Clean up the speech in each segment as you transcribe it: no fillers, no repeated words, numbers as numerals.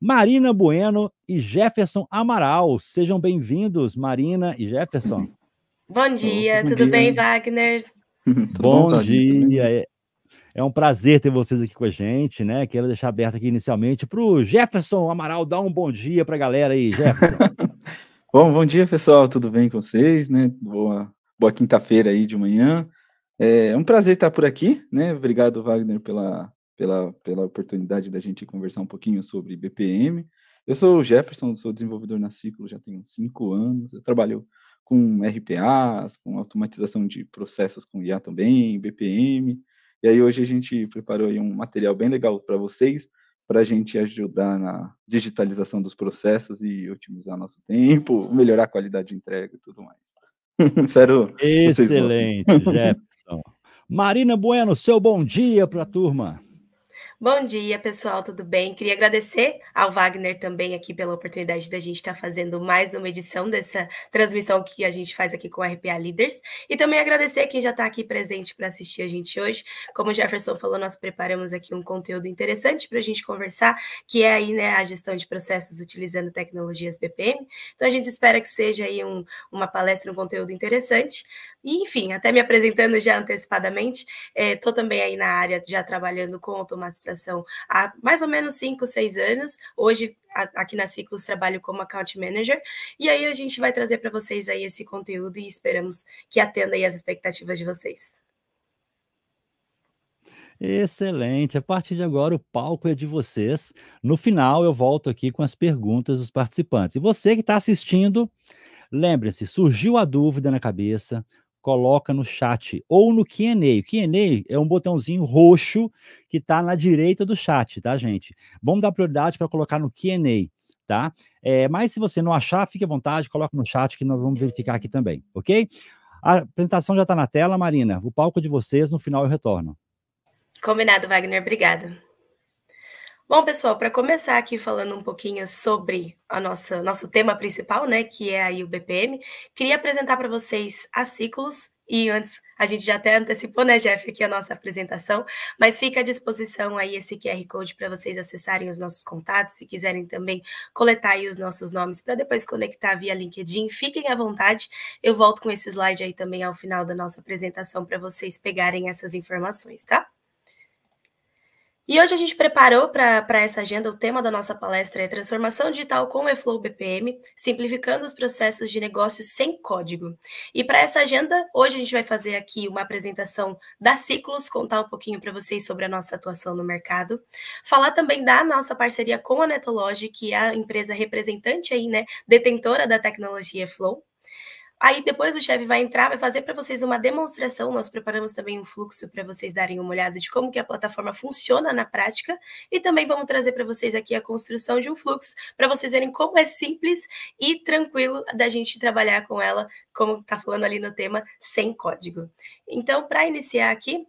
Marina Bueno e Jefferson Amaral. Sejam bem-vindos, Marina e Jefferson. Bom dia, bom tudo dia. bem, Wagner? Tudo Bom Wagner, dia. É um prazer ter vocês aqui com a gente, né? Quero deixar aberto aqui inicialmente para o Jefferson Amaral dar um bom dia para a galera aí, Jefferson. Bom dia, pessoal. Tudo bem com vocês, né? Boa quinta-feira aí de manhã. É um prazer estar por aqui, né? Obrigado, Wagner, pela oportunidade da gente conversar um pouquinho sobre BPM. Eu sou o Jefferson, sou desenvolvedor na Ciclo, já tenho 5 anos. Eu trabalho com RPAs, com automatização de processos com IA também, BPM. E aí hoje a gente preparou aí um material bem legal para vocês, para a gente ajudar na digitalização dos processos e otimizar nosso tempo, melhorar a qualidade de entrega e tudo mais. Espero vocês gostem. Excelente, Jefferson. Marina Bueno, seu bom dia para a turma. Bom dia, pessoal, tudo bem? Queria agradecer ao Wagner também aqui pela oportunidade da gente estar fazendo mais uma edição dessa transmissão que a gente faz aqui com o RPA Leaders. E também agradecer quem já está aqui presente para assistir a gente hoje. Como o Jefferson falou, nós preparamos aqui um conteúdo interessante para a gente conversar, que é aí, né, a gestão de processos utilizando tecnologias BPM. Então, a gente espera que seja aí uma palestra, um conteúdo interessante. E, enfim, até me apresentando já antecipadamente, estou também aí na área já trabalhando com automatização há mais ou menos 5, 6 anos. Hoje, aqui na Ciclos, trabalho como Account Manager. E aí a gente vai trazer para vocês aí esse conteúdo e esperamos que atenda aí as expectativas de vocês. Excelente. A partir de agora, o palco é de vocês. No final, eu volto aqui com as perguntas dos participantes. E você que está assistindo, lembre-se, surgiu a dúvida na cabeça, coloca no chat ou no Q&A. O Q&A é um botãozinho roxo que está na direita do chat, tá, gente? Vamos dar prioridade para colocar no Q&A, tá? Mas se você não achar, fique à vontade, coloca no chat que nós vamos verificar aqui também, ok? A apresentação já está na tela, Marina. O palco é de vocês, no final eu retorno. Combinado, Wagner. Obrigada. Bom, pessoal, para começar aqui falando um pouquinho sobre nosso tema principal, né, que é aí o BPM, queria apresentar para vocês a Ciclos, e antes a gente já até antecipou, né, Jeff, aqui a nossa apresentação, mas fica à disposição aí esse QR Code para vocês acessarem os nossos contatos, se quiserem também coletar aí os nossos nomes para depois conectar via LinkedIn, fiquem à vontade, eu volto com esse slide aí também ao final da nossa apresentação para vocês pegarem essas informações, tá? E hoje a gente preparou para essa agenda, o tema da nossa palestra é Transformação Digital com o eFlow BPM, simplificando os processos de negócios sem código. E para essa agenda, hoje a gente vai fazer aqui uma apresentação da Ciclos, contar um pouquinho para vocês sobre a nossa atuação no mercado, falar também da nossa parceria com a Netology, que é a empresa representante aí, né, detentora da tecnologia eFlow. Aí depois o chefe vai entrar, vai fazer para vocês uma demonstração, nós preparamos também um fluxo para vocês darem uma olhada de como que a plataforma funciona na prática e também vamos trazer para vocês aqui a construção de um fluxo, para vocês verem como é simples e tranquilo da gente trabalhar com ela, como está falando ali no tema, sem código. Então, para iniciar aqui,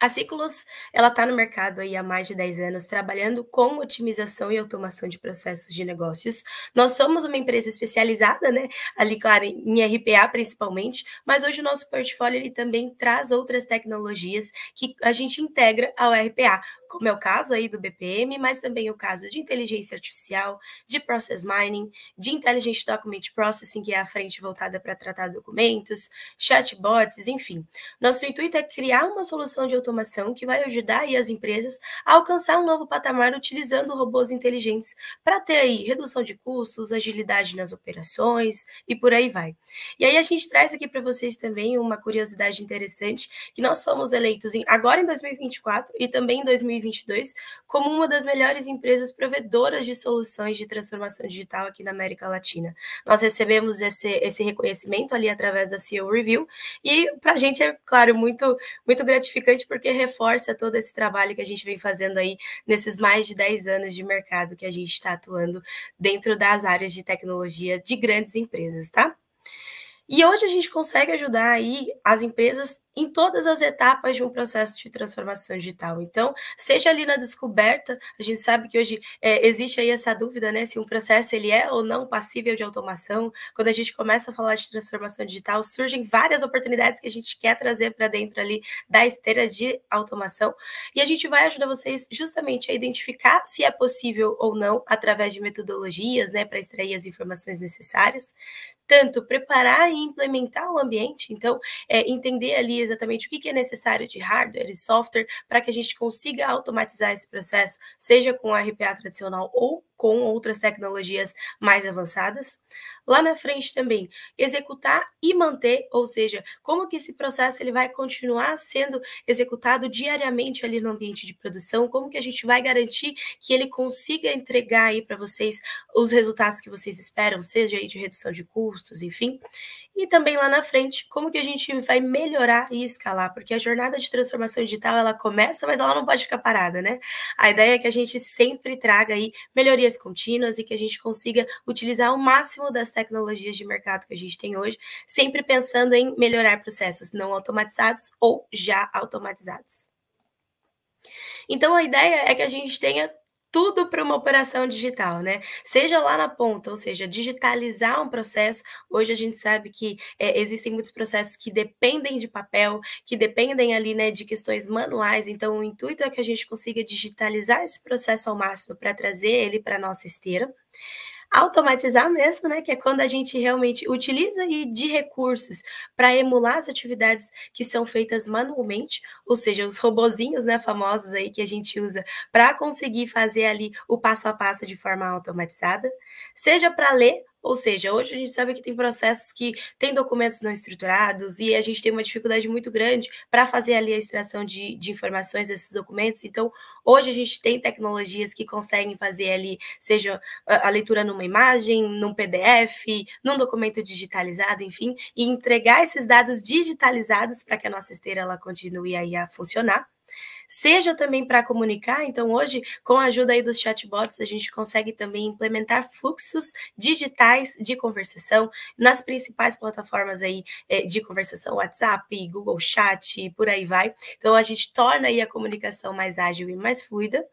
a Ciclos, ela está no mercado aí há mais de 10 anos, trabalhando com otimização e automação de processos de negócios. Nós somos uma empresa especializada, né, ali, claro, em RPA principalmente, mas hoje o nosso portfólio ele também traz outras tecnologias que a gente integra ao RPA, como é o caso aí do BPM, mas também o caso de inteligência artificial, de process mining, de intelligent document processing, que é a frente voltada para tratar documentos, chatbots, enfim. Nosso intuito é criar uma solução de automação que vai ajudar aí as empresas a alcançar um novo patamar utilizando robôs inteligentes para ter aí redução de custos, agilidade nas operações e por aí vai. E aí a gente traz aqui para vocês também uma curiosidade interessante, que nós fomos eleitos agora em 2024 e também em 2022 como uma das melhores empresas provedoras de soluções de transformação digital aqui na América Latina. Nós recebemos esse reconhecimento ali através da CEO Review e para a gente é, claro, muito gratificante porque reforça todo esse trabalho que a gente vem fazendo aí nesses mais de 10 anos de mercado que a gente está atuando dentro das áreas de tecnologia de grandes empresas, tá? E hoje a gente consegue ajudar aí as empresas em todas as etapas de um processo de transformação digital. Então, seja ali na descoberta, a gente sabe que hoje existe aí essa dúvida, né, se um processo ele é ou não passível de automação. Quando a gente começa a falar de transformação digital, surgem várias oportunidades que a gente quer trazer para dentro ali da esteira de automação, e a gente vai ajudar vocês justamente a identificar se é possível ou não, através de metodologias, né, para extrair as informações necessárias, tanto preparar e implementar o ambiente, então, entender ali exatamente o que é necessário de hardware e software para que a gente consiga automatizar esse processo, seja com a RPA tradicional ou com outras tecnologias mais avançadas. Lá na frente também, executar e manter, ou seja, como que esse processo ele vai continuar sendo executado diariamente ali no ambiente de produção, como que a gente vai garantir que ele consiga entregar aí para vocês os resultados que vocês esperam, seja aí de redução de custos, enfim. E também lá na frente, como que a gente vai melhorar e escalar, porque a jornada de transformação digital, ela começa, mas ela não pode ficar parada, né? A ideia é que a gente sempre traga aí melhorias contínuas e que a gente consiga utilizar o máximo das tecnologias de mercado que a gente tem hoje, sempre pensando em melhorar processos não automatizados ou já automatizados. Então, a ideia é que a gente tenha tudo para uma operação digital, né? Seja lá na ponta, ou seja, digitalizar um processo. Hoje a gente sabe que existem muitos processos que dependem de papel, que dependem ali, né, de questões manuais. Então, o intuito é que a gente consiga digitalizar esse processo ao máximo para trazer ele para a nossa esteira. Automatizar mesmo, né, que é quando a gente realmente utiliza aí de recursos para emular as atividades que são feitas manualmente, ou seja, os robozinhos, né, famosos aí que a gente usa para conseguir fazer ali o passo a passo de forma automatizada, seja para ler, ou seja, hoje a gente sabe que tem processos que têm documentos não estruturados e a gente tem uma dificuldade muito grande para fazer ali a extração de informações desses documentos. Então, hoje a gente tem tecnologias que conseguem fazer ali, seja a leitura numa imagem, num PDF, num documento digitalizado, enfim, e entregar esses dados digitalizados para que a nossa esteira ela continue aí a funcionar. Seja também para comunicar, então hoje, com a ajuda aí dos chatbots, a gente consegue também implementar fluxos digitais de conversação nas principais plataformas aí de conversação, WhatsApp, Google Chat, e por aí vai. Então, a gente torna aí a comunicação mais ágil e mais fluida.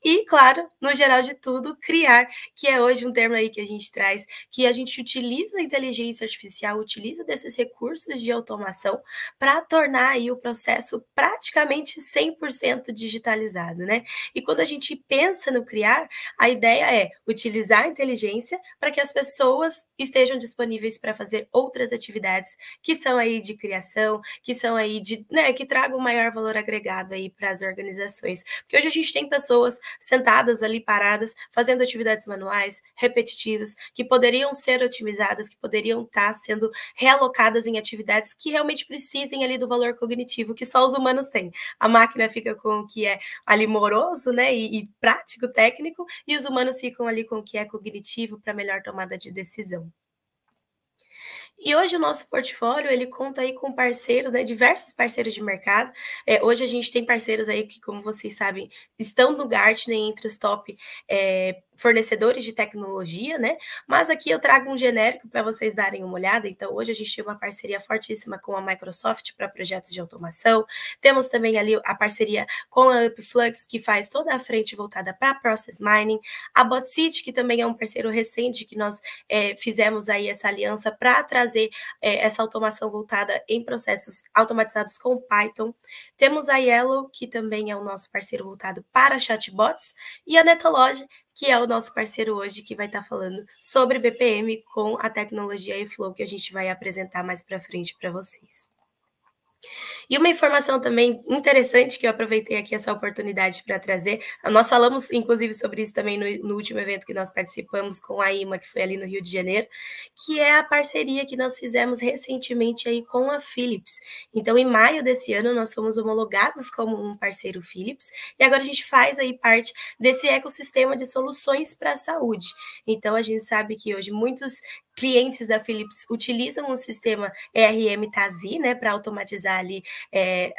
E, claro, no geral de tudo, criar, que é hoje um termo aí que a gente traz, que a gente utiliza a inteligência artificial, utiliza desses recursos de automação para tornar aí o processo praticamente 100% digitalizado, né? E quando a gente pensa no criar, a ideia é utilizar a inteligência para que as pessoas estejam disponíveis para fazer outras atividades que são aí de criação, que são aí de, né, que tragam maior valor agregado aí para as organizações. Porque hoje a gente tem pessoas sentadas ali paradas, fazendo atividades manuais, repetitivas, que poderiam ser otimizadas, que poderiam estar sendo realocadas em atividades que realmente precisem ali do valor cognitivo que só os humanos têm. A máquina fica com o que é ali moroso, né, e prático, técnico, e os humanos ficam ali com o que é cognitivo para melhor tomada de decisão. E hoje o nosso portfólio, ele conta aí com parceiros, né, diversos parceiros de mercado. Hoje a gente tem parceiros aí que, como vocês sabem, estão no Gartner entre os top fornecedores de tecnologia, né? Mas aqui eu trago um genérico para vocês darem uma olhada. Então, hoje a gente tem uma parceria fortíssima com a Microsoft para projetos de automação. Temos também ali a parceria com a Upflux, que faz toda a frente voltada para Process Mining. A BotCity, que também é um parceiro recente que nós fizemos aí essa aliança para trazer essa automação voltada em processos automatizados com Python. Temos a Yellow, que também é o nosso parceiro voltado para chatbots, e a Netology, que é o nosso parceiro hoje, que vai estar falando sobre BPM com a tecnologia eFlow, que a gente vai apresentar mais para frente para vocês. E uma informação também interessante que eu aproveitei aqui essa oportunidade para trazer, nós falamos inclusive sobre isso também no último evento que nós participamos com a IMA, que foi ali no Rio de Janeiro, que é a parceria que nós fizemos recentemente aí com a Philips. Então, em maio desse ano, nós fomos homologados como um parceiro Philips, e agora a gente faz aí parte desse ecossistema de soluções para a saúde. Então, a gente sabe que hoje muitos clientes da Philips utilizam o sistema ERM TASI, né, para automatizar ali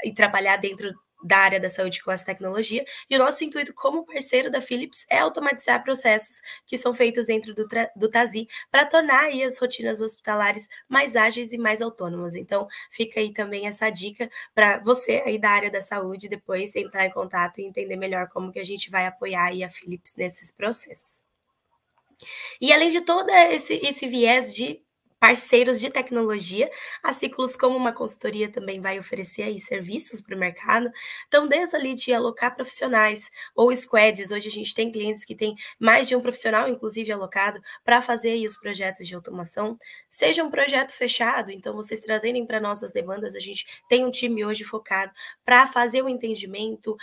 e trabalhar dentro da área da saúde com essa tecnologia, e o nosso intuito como parceiro da Philips é automatizar processos que são feitos dentro do TASI para tornar aí as rotinas hospitalares mais ágeis e mais autônomas. Então, fica aí também essa dica para você aí da área da saúde depois entrar em contato e entender melhor como que a gente vai apoiar aí a Philips nesses processos. E além de todo esse viés de parceiros de tecnologia, a Ciclus, como uma consultoria, também vai oferecer aí serviços para o mercado. Então, desde ali de alocar profissionais ou squads, hoje a gente tem clientes que têm mais de um profissional, inclusive, alocado para fazer aí os projetos de automação. Seja um projeto fechado, então vocês trazerem para nossas demandas, a gente tem um time hoje focado para fazer o entendimento,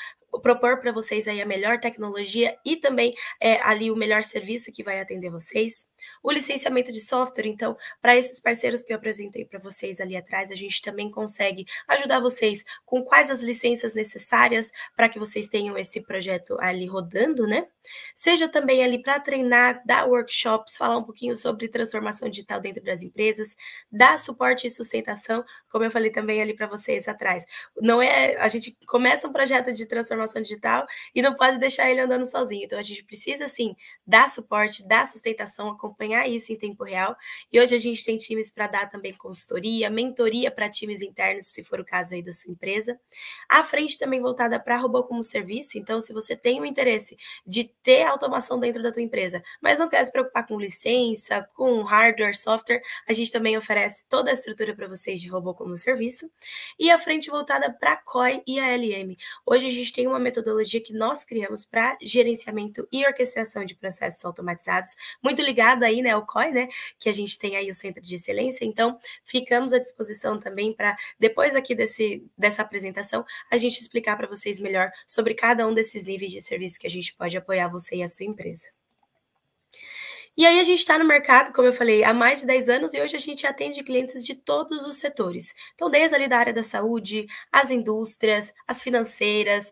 propor para vocês aí a melhor tecnologia e também ali o melhor serviço que vai atender vocês. O licenciamento de software, então, para esses parceiros que eu apresentei para vocês ali atrás, a gente também consegue ajudar vocês com quais as licenças necessárias para que vocês tenham esse projeto ali rodando, né? Seja também ali para treinar, dar workshops, falar um pouquinho sobre transformação digital dentro das empresas, dar suporte e sustentação, como eu falei também ali para vocês atrás. Não é, a gente começa um projeto de transformação digital e não pode deixar ele andando sozinho. Então, a gente precisa, sim, dar suporte, dar sustentação, acompanhar isso em tempo real. E hoje a gente tem times para dar também consultoria, mentoria para times internos, se for o caso aí da sua empresa. A frente também voltada para robô como serviço. Então, se você tem o interesse de ter automação dentro da tua empresa, mas não quer se preocupar com licença, com hardware, software, a gente também oferece toda a estrutura para vocês de robô como serviço. E a frente voltada para a COI e a LM. Hoje a gente tem uma metodologia que nós criamos para gerenciamento e orquestração de processos automatizados, muito ligado aí, né, ao COI, né, que a gente tem aí o Centro de Excelência. Então, ficamos à disposição também para, depois aqui dessa apresentação, a gente explicar para vocês melhor sobre cada um desses níveis de serviço que a gente pode apoiar você e a sua empresa. E aí a gente está no mercado, como eu falei, há mais de 10 anos e hoje a gente atende clientes de todos os setores. Então, desde ali da área da saúde, as indústrias, as financeiras,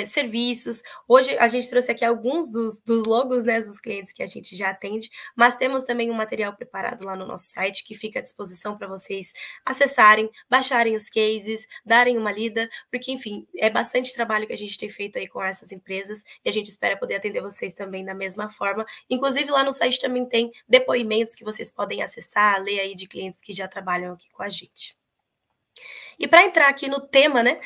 serviços. Hoje a gente trouxe aqui alguns dos logos, né, dos clientes que a gente já atende, mas temos também um material preparado lá no nosso site que fica à disposição para vocês acessarem, baixarem os cases, darem uma lida, porque, enfim, é bastante trabalho que a gente tem feito aí com essas empresas e a gente espera poder atender vocês também da mesma forma. Inclusive, lá no site também tem depoimentos que vocês podem acessar, ler aí de clientes que já trabalham aqui com a gente. E para entrar aqui no tema, né,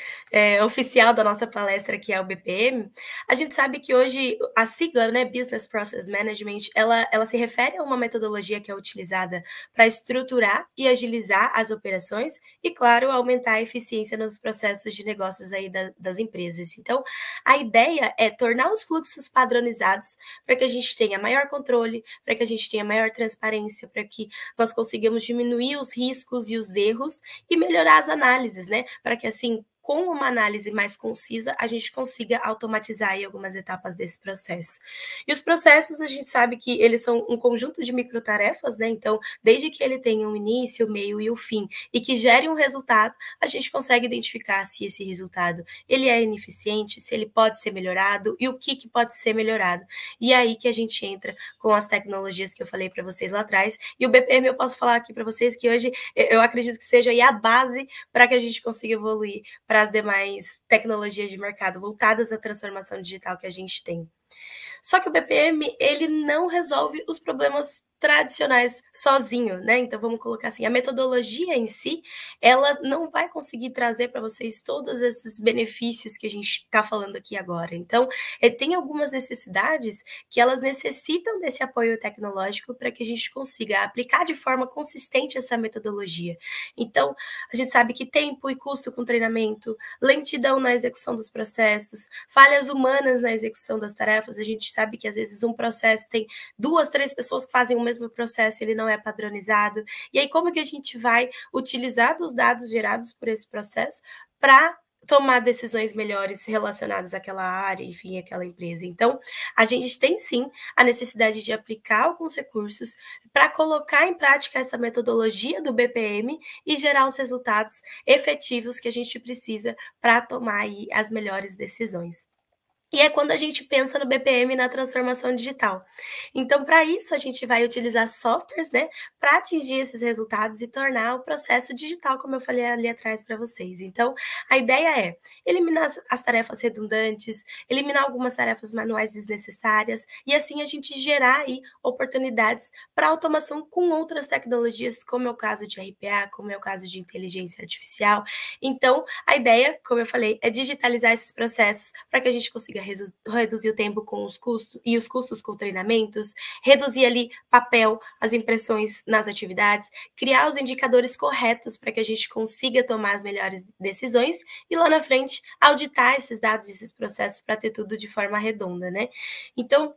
oficial da nossa palestra, que é o BPM, a gente sabe que hoje a sigla, né, Business Process Management, ela se refere a uma metodologia que é utilizada para estruturar e agilizar as operações e, claro, aumentar a eficiência nos processos de negócios aí das empresas. Então, a ideia é tornar os fluxos padronizados para que a gente tenha maior controle, para que a gente tenha maior transparência, para que nós consigamos diminuir os riscos e os erros e melhorar as análises, né? Para que assim, com uma análise mais concisa, a gente consiga automatizar aí algumas etapas desse processo. E os processos, a gente sabe que eles são um conjunto de microtarefas, né? Então, desde que ele tenha um início, meio e o fim, e que gere um resultado, a gente consegue identificar se esse resultado ele é ineficiente, se ele pode ser melhorado e o que pode ser melhorado. E é aí que a gente entra com as tecnologias que eu falei para vocês lá atrás. E o BPM eu posso falar aqui para vocês que hoje eu acredito que seja aí a base para que a gente consiga evoluir para as demais tecnologias de mercado voltadas à transformação digital que a gente tem. Só que o BPM, ele não resolve os problemas tradicionais sozinho, né? Então, vamos colocar assim, a metodologia em si, ela não vai conseguir trazer para vocês todos esses benefícios que a gente está falando aqui agora. Então, tem algumas necessidades que elas necessitam desse apoio tecnológico para que a gente consiga aplicar de forma consistente essa metodologia. Então, a gente sabe que tempo e custo com treinamento, lentidão na execução dos processos, falhas humanas na execução das tarefas, a gente sabe que às vezes um processo tem 2, 3 pessoas que fazem o mesmo processo, ele não é padronizado. E aí, como que a gente vai utilizar dos dados gerados por esse processo para tomar decisões melhores relacionadas àquela área, enfim, àquela empresa. Então, a gente tem sim a necessidade de aplicar alguns recursos para colocar em prática essa metodologia do BPM e gerar os resultados efetivos que a gente precisa para tomar aí as melhores decisões. E é quando a gente pensa no BPM na transformação digital. Então, para isso, a gente vai utilizar softwares, né, para atingir esses resultados e tornar o processo digital, como eu falei ali atrás para vocês. Então, a ideia é eliminar as tarefas redundantes, eliminar algumas tarefas manuais desnecessárias e assim a gente gerar aí oportunidades para automação com outras tecnologias, como é o caso de RPA, como é o caso de inteligência artificial. Então, a ideia, como eu falei, é digitalizar esses processos para que a gente consiga reduzir o tempo com os custos com treinamentos, reduzir ali papel, as impressões nas atividades, criar os indicadores corretos para que a gente consiga tomar as melhores decisões e lá na frente auditar esses dados, esses processos para ter tudo de forma redonda, né? Então,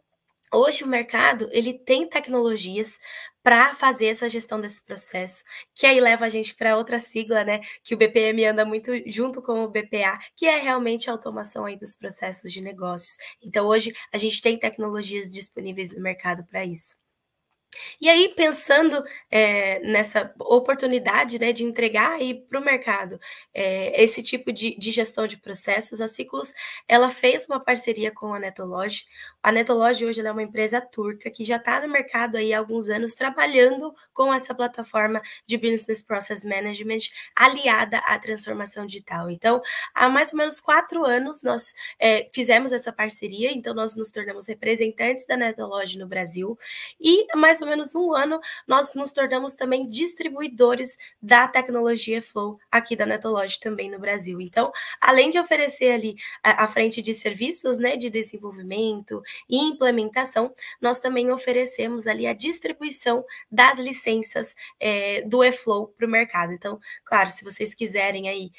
hoje o mercado, ele tem tecnologias para fazer essa gestão desse processo, que aí leva a gente para outra sigla, né, que o BPM anda muito junto com o BPA, que é realmente a automação aí dos processos de negócios. Então hoje a gente tem tecnologias disponíveis no mercado para isso. E aí, pensando nessa oportunidade, né, de entregar aí para o mercado esse tipo de gestão de processos, a Ciclus, ela fez uma parceria com a Netology. A Netology hoje ela é uma empresa turca que já está no mercado aí há alguns anos trabalhando com essa plataforma de Business Process Management aliada à transformação digital. Então, há mais ou menos 4 anos nós fizemos essa parceria, então nós nos tornamos representantes da Netology no Brasil e mais ou menos um ano nós nos tornamos também distribuidores da tecnologia Flow aqui da Netology também no Brasil. Então, além de oferecer ali a frente de serviços, né, de desenvolvimento e implementação, nós também oferecemos ali a distribuição das licenças do eFlow para o mercado. Então, claro, se vocês quiserem aí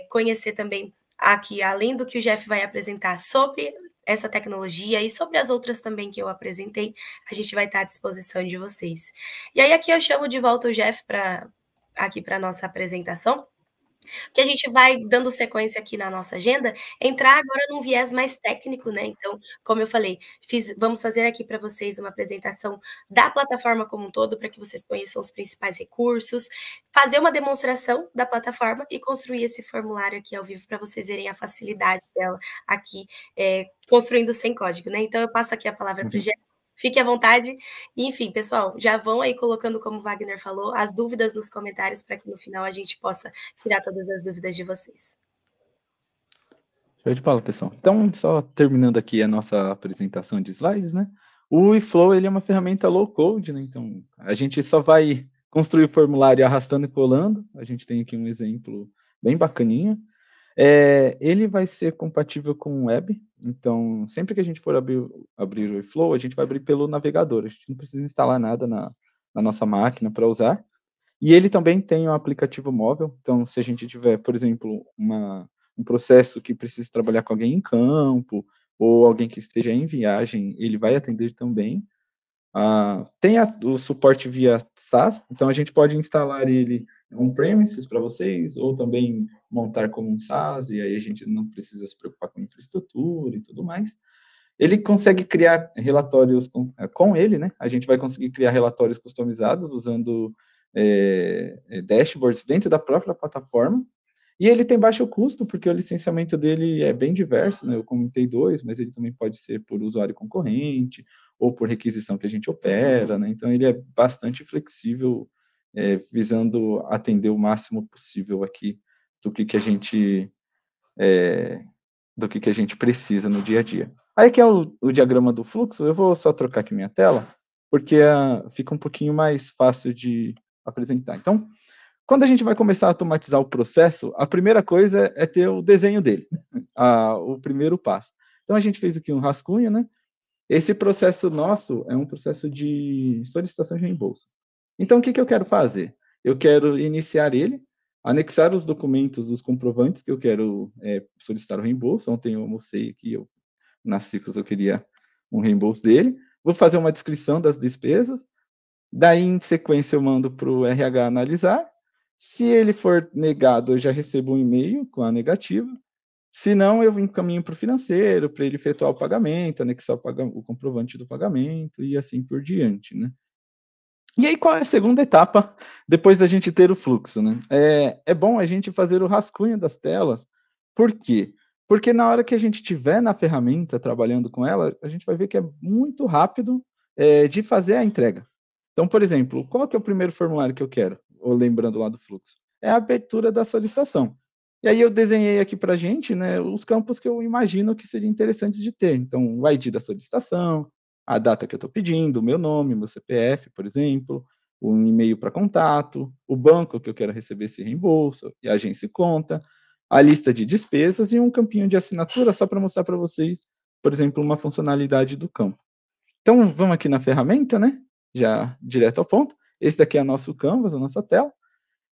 conhecer também aqui, além do que o Jeff vai apresentar sobre essa tecnologia e sobre as outras também que eu apresentei, a gente vai estar à disposição de vocês. E aí aqui eu chamo de volta o Jeff para a nossa apresentação, que a gente vai dando sequência aqui na nossa agenda, entrar agora num viés mais técnico, né? Então, como eu falei, vamos fazer aqui para vocês uma apresentação da plataforma como um todo, para que vocês conheçam os principais recursos, fazer uma demonstração da plataforma e construir esse formulário aqui ao vivo para vocês verem a facilidade dela aqui, construindo sem código, né? Então, eu passo aqui a palavra para o Jeff. Fique à vontade. E, enfim, pessoal, já vão aí colocando, como o Wagner falou, as dúvidas nos comentários para que no final a gente possa tirar todas as dúvidas de vocês. Show de bola, pessoal. Então, só terminando aqui a nossa apresentação de slides, né? O eFlow, ele é uma ferramenta low-code, né? Então, a gente só vai construir o formulário arrastando e colando. A gente tem aqui um exemplo bem bacaninha. Ele vai ser compatível com o web, então sempre que a gente for abrir o eFlow, a gente vai abrir pelo navegador, a gente não precisa instalar nada na nossa máquina para usar. E ele também tem um aplicativo móvel, então se a gente tiver, por exemplo, um processo que precisa trabalhar com alguém em campo, ou alguém que esteja em viagem, ele vai atender também. Tem o suporte via SaaS, então a gente pode instalar ele on-premises para vocês, ou também montar como um SaaS, e aí a gente não precisa se preocupar com infraestrutura e tudo mais. Ele consegue criar relatórios com ele, né? A gente vai conseguir criar relatórios customizados usando dashboards dentro da própria plataforma. E ele tem baixo custo, porque o licenciamento dele é bem diverso, né? Eu comentei 2, mas ele também pode ser por usuário concorrente, ou por requisição que a gente opera, né? Então, ele é bastante flexível, visando atender o máximo possível aqui do que a gente precisa no dia a dia. Aí aqui é o diagrama do fluxo, eu vou só trocar aqui minha tela, porque fica um pouquinho mais fácil de apresentar. Então, quando a gente vai começar a automatizar o processo, a primeira coisa é ter o desenho dele, o primeiro passo. Então, a gente fez aqui um rascunho, né? Esse processo nosso é um processo de solicitação de reembolso. Então, o que eu quero fazer? Eu quero iniciar ele, anexar os documentos dos comprovantes que eu quero solicitar o reembolso. Ontem eu almocei aqui, na Ciclus eu queria um reembolso dele. Vou fazer uma descrição das despesas. Daí, em sequência, eu mando para o RH analisar. Se ele for negado, eu já recebo um e-mail com a negativa. Se não, eu encaminho para o financeiro, para ele efetuar o pagamento, anexar o comprovante do pagamento e assim por diante, né? E aí, qual é a segunda etapa depois da gente ter o fluxo, né? É bom a gente fazer o rascunho das telas. Por quê? Porque na hora que a gente tiver na ferramenta, trabalhando com ela, a gente vai ver que é muito rápido de fazer a entrega. Então, por exemplo, qual que é o primeiro formulário que eu quero? Ou lembrando lá do fluxo. É a abertura da solicitação. E aí eu desenhei aqui para a gente, né, os campos que eu imagino que seriam interessantes de ter. Então, o ID da solicitação, a data que eu estou pedindo, o meu nome, meu CPF, por exemplo, um e-mail para contato, o banco que eu quero receber esse reembolso, e a agência e conta, a lista de despesas e um campinho de assinatura só para mostrar para vocês, por exemplo, uma funcionalidade do campo. Então, vamos aqui na ferramenta, né? Já direto ao ponto. Esse daqui é o nosso Canvas, a nossa tela.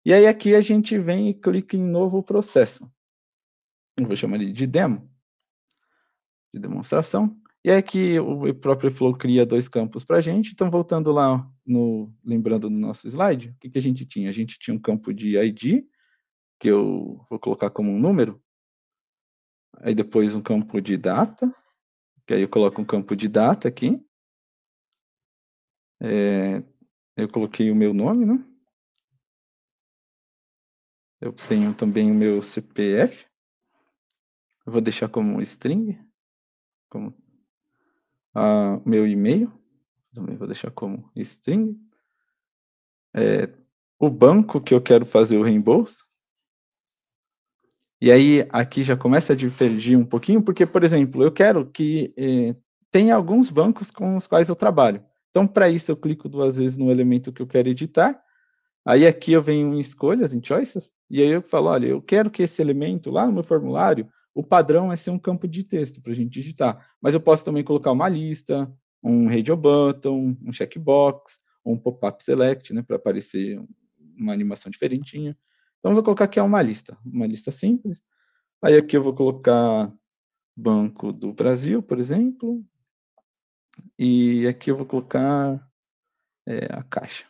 E aí aqui a gente vem e clica em novo processo. Eu vou chamar ele de demo, de demonstração. E aí aqui o próprio Flow cria 2 campos para a gente. Então, voltando lá, lembrando no nosso slide, o que a gente tinha? A gente tinha um campo de ID, que eu vou colocar como um número. Aí depois um campo de data, que aí eu coloco um campo de data aqui. Eu coloquei o meu nome, né? Eu tenho também o meu CPF. Eu vou deixar como string, como meu e-mail. Também vou deixar como string. O banco que eu quero fazer o reembolso. E aí, aqui já começa a divergir um pouquinho, porque, por exemplo, eu quero que tenha alguns bancos com os quais eu trabalho. Então, para isso, eu clico 2 vezes no elemento que eu quero editar. Aí, aqui eu venho em escolhas, em choices, e aí eu falo, olha, eu quero que esse elemento, lá no meu formulário, o padrão é ser um campo de texto para a gente digitar. Mas eu posso também colocar uma lista, um radio button, um checkbox, ou um pop-up select, né, para aparecer uma animação diferentinha. Então, eu vou colocar aqui uma lista simples. Aí aqui eu vou colocar Banco do Brasil, por exemplo. E aqui eu vou colocar a Caixa.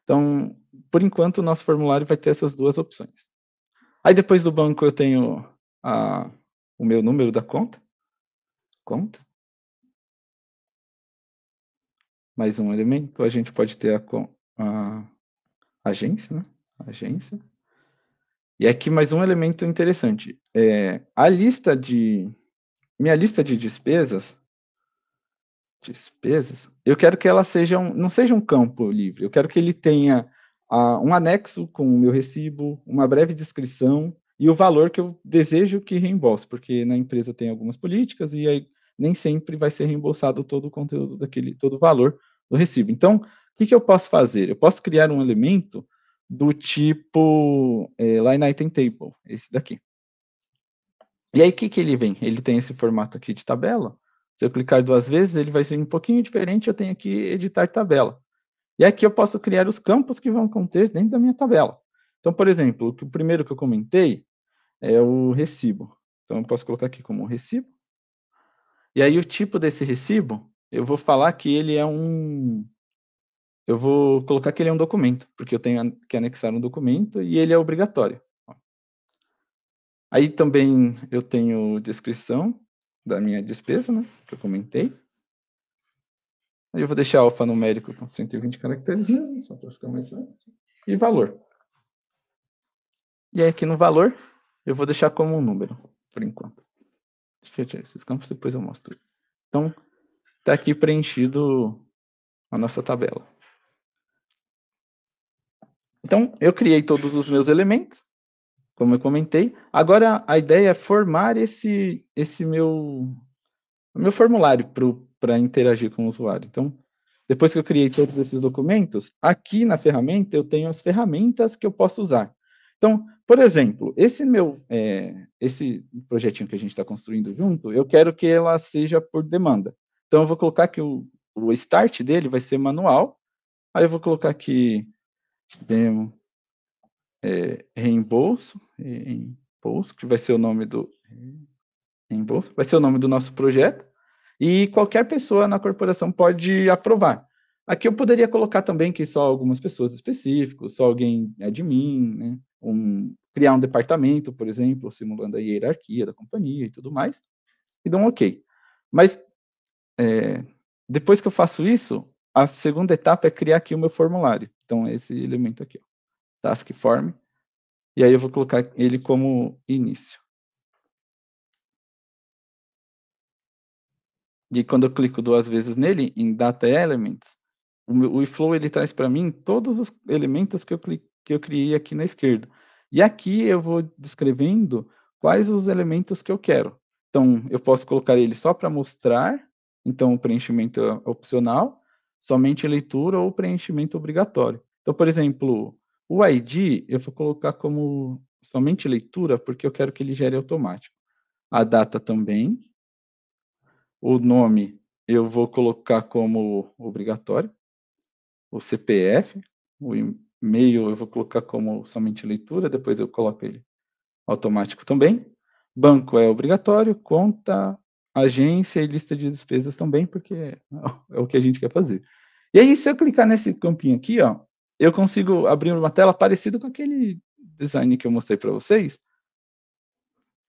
Então, por enquanto, o nosso formulário vai ter essas 2 opções. Aí depois do banco eu tenho o meu número da conta. Mais um elemento. A gente pode ter a agência, né? Agência. E aqui mais um elemento interessante. Minha lista de despesas, eu quero que ela não seja um campo livre. Eu quero que ele tenha um anexo com o meu recibo, uma breve descrição e o valor que eu desejo que reembolse, porque na empresa tem algumas políticas e aí nem sempre vai ser reembolsado todo o conteúdo todo o valor do recibo. Então, o que eu posso fazer? Eu posso criar um elemento do tipo Line Item Table, esse daqui. E aí, o que ele vem? Ele tem esse formato aqui de tabela. Se eu clicar 2 vezes, ele vai ser um pouquinho diferente, eu tenho que editar tabela. E aqui eu posso criar os campos que vão conter dentro da minha tabela. Então, por exemplo, o primeiro que eu comentei é o recibo. Então, eu posso colocar aqui como recibo. E aí, o tipo desse recibo, eu vou falar que ele é eu vou colocar que ele é um documento, porque eu tenho que anexar um documento e ele é obrigatório. Aí também eu tenho descrição da minha despesa, né, que eu comentei. Aí eu vou deixar alfanumérico com 120 caracteres mesmo, só para ficar mais fácil. E valor. E aí aqui no valor, eu vou deixar como um número, por enquanto. Deixa eu tirar esses campos, depois eu mostro. Então, está aqui preenchido a nossa tabela. Então, eu criei todos os meus elementos, como eu comentei. Agora, a ideia é formar esse meu formulário para interagir com o usuário. Então, depois que eu criei todos esses documentos, aqui na ferramenta eu tenho as ferramentas que eu posso usar. Então, por exemplo, esse projetinho que a gente está construindo junto, eu quero que ela seja por demanda. Então, eu vou colocar que o start dele vai ser manual. Aí eu vou colocar aqui demo reembolso, que vai ser o nome do reembolso, vai ser o nome do nosso projeto. E qualquer pessoa na corporação pode aprovar. Aqui eu poderia colocar também que só algumas pessoas específicas, só alguém admin, né? Criar um departamento, por exemplo, simulando a hierarquia da companhia e tudo mais, e dar um OK. Mas, depois que eu faço isso, a segunda etapa é criar aqui o meu formulário. Então, esse elemento aqui, ó, Task Form. E aí eu vou colocar ele como início. E quando eu clico 2 vezes nele, em Data Elements, o eFlow ele traz para mim todos os elementos que eu criei aqui na esquerda. E aqui eu vou descrevendo quais os elementos que eu quero. Então, eu posso colocar ele só para mostrar, então o preenchimento é opcional, somente leitura ou preenchimento obrigatório. Então, por exemplo, o ID eu vou colocar como somente leitura, porque eu quero que ele gere automático. A data também. O nome eu vou colocar como obrigatório. O CPF, o e-mail eu vou colocar como somente leitura, depois eu coloco ele automático também. Banco é obrigatório, conta, agência e lista de despesas também, porque é o que a gente quer fazer. E aí, se eu clicar nesse campinho aqui, ó, eu consigo abrir uma tela parecida com aquele design que eu mostrei para vocês,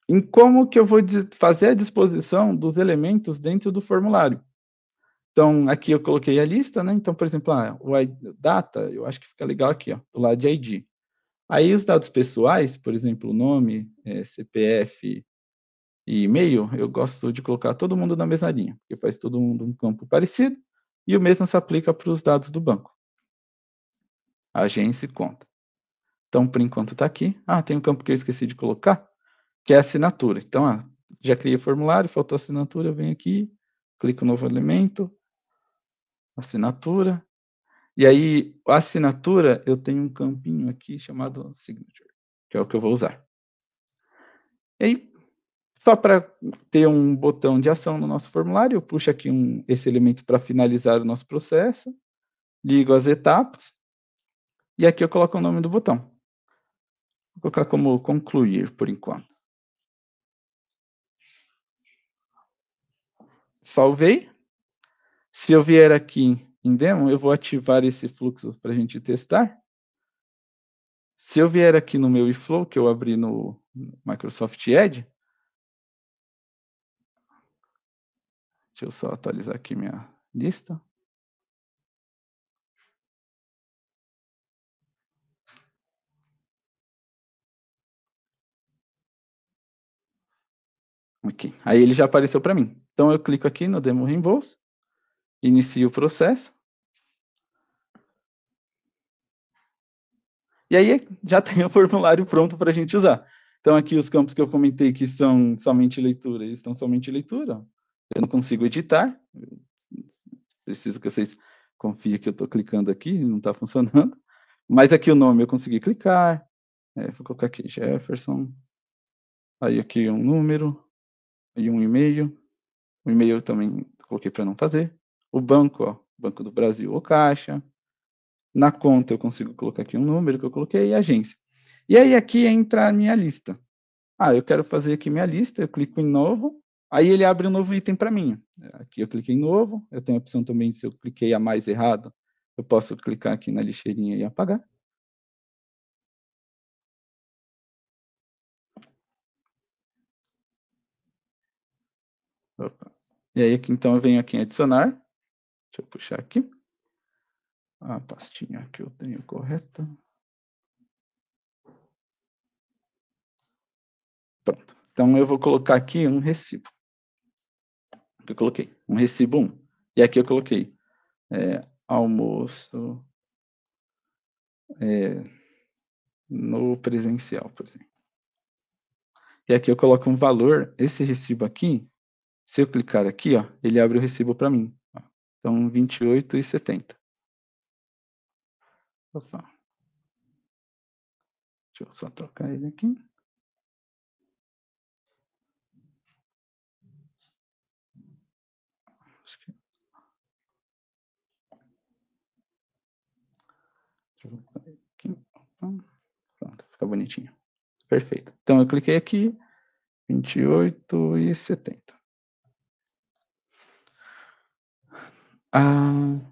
em como que eu vou fazer a disposição dos elementos dentro do formulário. Então, aqui eu coloquei a lista, né? Então, por exemplo, o data, eu acho que fica legal aqui, ó, do lado de ID. Aí os dados pessoais, por exemplo, nome, CPF e e-mail, eu gosto de colocar todo mundo na mesma linha, porque faz todo mundo um campo parecido, e o mesmo se aplica para os dados do banco. Agência e conta. Então, por enquanto está aqui. Tem um campo que eu esqueci de colocar, que é a assinatura. Então, já criei o formulário, faltou a assinatura, eu venho aqui, clico no novo elemento, assinatura. E aí, a assinatura, eu tenho um campinho aqui chamado Signature, que é o que eu vou usar. E aí, só para ter um botão de ação no nosso formulário, eu puxo aqui esse elemento para finalizar o nosso processo, ligo as etapas, e aqui eu coloco o nome do botão. Vou colocar como concluir, por enquanto. Salvei. Se eu vier aqui em demo, eu vou ativar esse fluxo para a gente testar. Se eu vier aqui no meu eFlow, que eu abri no Microsoft Edge, deixa eu só atualizar aqui minha lista. Aqui. Aí ele já apareceu para mim. Então eu clico aqui no Demo Reembolso, inicio o processo. E aí já tem o formulário pronto para a gente usar. Então aqui os campos que eu comentei que são somente leitura, eles estão somente leitura. Eu não consigo editar. Preciso que vocês confiem que eu estou clicando aqui, não está funcionando. Mas aqui o nome eu consegui clicar. Vou colocar aqui Jefferson. Aí aqui um número. Aí um e-mail. O e-mail eu também coloquei para não fazer. O banco, ó, Banco do Brasil ou Caixa. Na conta eu consigo colocar aqui um número que eu coloquei e agência. E aí aqui entra a minha lista. Eu quero fazer aqui minha lista, eu clico em novo, aí ele abre um novo item para mim. Aqui eu cliquei em novo, eu tenho a opção também, se eu cliquei a mais errado, eu posso clicar aqui na lixeirinha e apagar. Opa. E aí aqui, então eu venho aqui em adicionar, deixa eu puxar aqui, a pastinha que eu tenho correta. Pronto. Então eu vou colocar aqui um recibo. Que eu coloquei, um recibo 1. E aqui eu coloquei almoço no presencial, por exemplo. E aqui eu coloco um valor, esse recibo aqui, se eu clicar aqui, ó, ele abre o recibo para mim. Então, R$ 28,70. Opa. Deixa eu só trocar ele aqui. Acho que... Deixa eu botar aqui. Pronto, fica bonitinho. Perfeito. Então, eu cliquei aqui, R$ 28,70.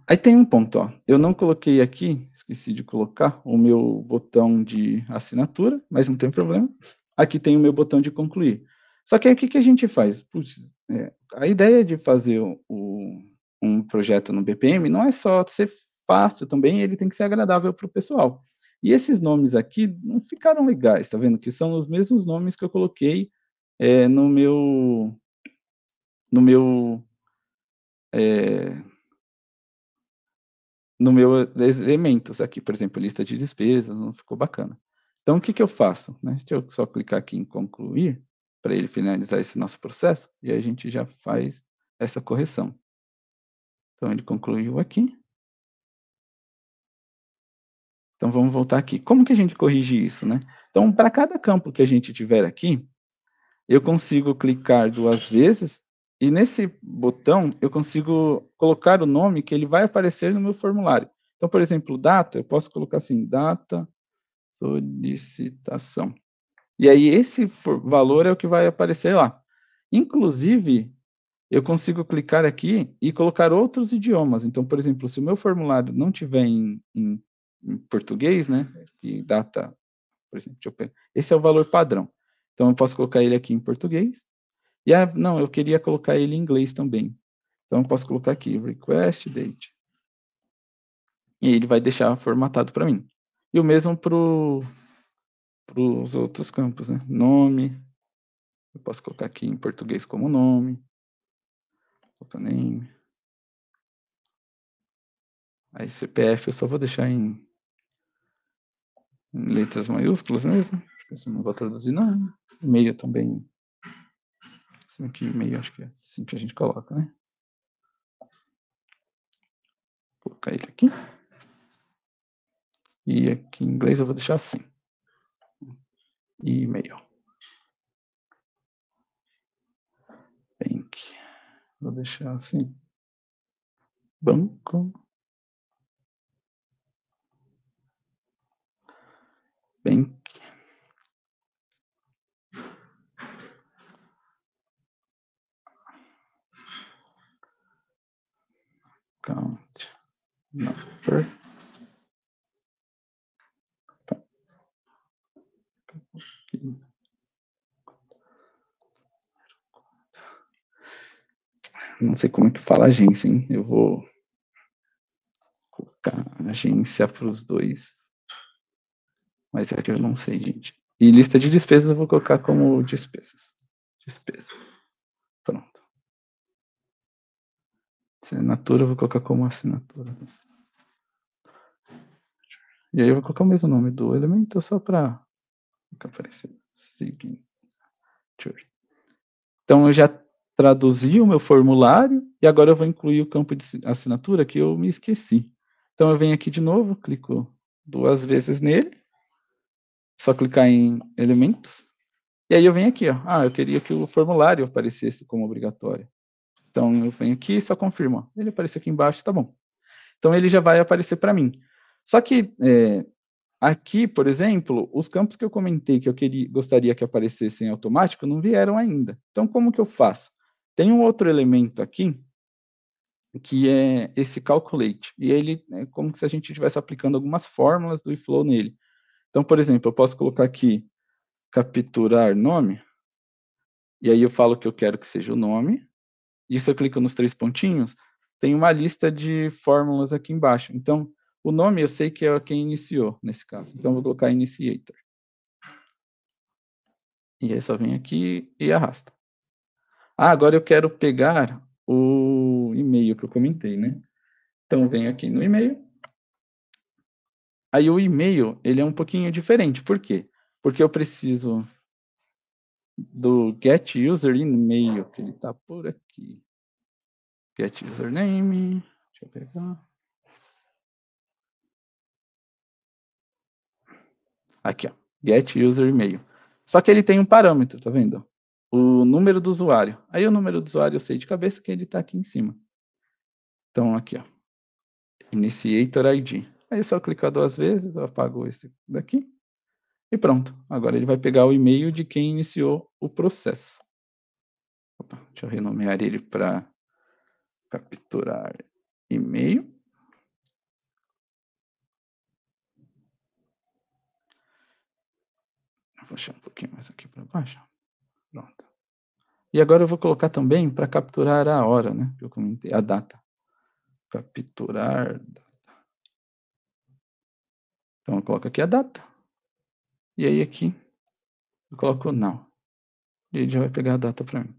Aí tem um ponto, ó. Eu não coloquei aqui, esqueci de colocar o meu botão de assinatura, mas não tem problema. Aqui tem o meu botão de concluir. Só que aí o que a gente faz? Puxa, a ideia de fazer um projeto no BPM não é só ser fácil, também ele tem que ser agradável para o pessoal. E esses nomes aqui não ficaram legais, tá vendo? Que são os mesmos nomes que eu coloquei no meu elementos aqui, por exemplo, lista de despesas, não ficou bacana. Então, o que que eu faço? Né? Deixa eu só clicar aqui em concluir, para ele finalizar esse nosso processo, e aí a gente já faz essa correção. Então, ele concluiu aqui. Então, vamos voltar aqui. Como que a gente corrige isso, né? Então, para cada campo que a gente tiver aqui, eu consigo clicar 2 vezes, e nesse botão eu consigo colocar o nome que ele vai aparecer no meu formulário. Então, por exemplo, data, eu posso colocar assim, data solicitação. E aí esse valor é o que vai aparecer lá. Inclusive, eu consigo clicar aqui e colocar outros idiomas. Então, por exemplo, se o meu formulário não tiver em português, né, e data, por exemplo, esse é o valor padrão. Então, eu posso colocar ele aqui em português. E não, eu queria colocar ele em inglês também. Então, eu posso colocar aqui, request date. E ele vai deixar formatado para mim. E o mesmo para os outros campos, né? Nome. Eu posso colocar aqui em português como nome. Colocar name. Aí CPF eu só vou deixar em letras maiúsculas mesmo. Acho que eu não vou traduzir não. E-mail também. Aqui e-mail acho que é assim que a gente coloca, né? Vou colocar ele aqui. E aqui em inglês eu vou deixar assim. E-mail. Bank. Vou deixar assim. Banco. Bank. Account number. Não sei como é que fala agência, hein? Eu vou colocar agência para os dois. Mas é que eu não sei, gente. E lista de despesas eu vou colocar como despesas. Despesa. Pronto. Assinatura eu vou colocar como assinatura. E aí eu vou colocar o mesmo nome do elemento só para aparecer. Então eu já traduzi o meu formulário e agora eu vou incluir o campo de assinatura que eu me esqueci. Então eu venho aqui de novo, clico 2 vezes nele, só clicar em elementos, e aí eu venho aqui, ó. Eu queria que o formulário aparecesse como obrigatório. Então eu venho aqui e só confirmo, ó. Ele apareceu aqui embaixo, tá bom. Então ele já vai aparecer para mim. Só que aqui, por exemplo, os campos que eu comentei que eu gostaria que aparecessem automático não vieram ainda. Então como que eu faço? Tem um outro elemento aqui, que é esse calculate, e ele é como se a gente estivesse aplicando algumas fórmulas do eFlow nele. Então, por exemplo, eu posso colocar aqui, capturar nome, e aí eu falo que eu quero que seja o nome, e se eu clico nos 3 pontinhos, tem uma lista de fórmulas aqui embaixo. Então, o nome eu sei que é quem iniciou, nesse caso. Então, eu vou colocar initiator. E aí só vem aqui e arrasta. Agora eu quero pegar o e-mail que eu comentei, né? Então, venho aqui no e-mail. Aí o e-mail, ele é um pouquinho diferente. Por quê? Porque eu preciso do get user e-mail, que ele está por aqui. Get username, deixa eu pegar. Aqui, ó, get user e-mail. Só que ele tem um parâmetro, tá vendo? O número do usuário. Aí o número do usuário eu sei de cabeça que ele está aqui em cima. Então, aqui, ó, initiator ID. Aí é só clicar 2 vezes, eu apago esse daqui. E pronto. Agora ele vai pegar o e-mail de quem iniciou o processo. Opa, deixa eu renomear ele para capturar e-mail. Vou puxar um pouquinho mais aqui para baixo. Pronto. E agora eu vou colocar também para capturar a hora, né? Que eu comentei, a data. Capturar data. Então, eu coloco aqui a data. E aí, aqui, eu coloco now. E ele já vai pegar a data para mim.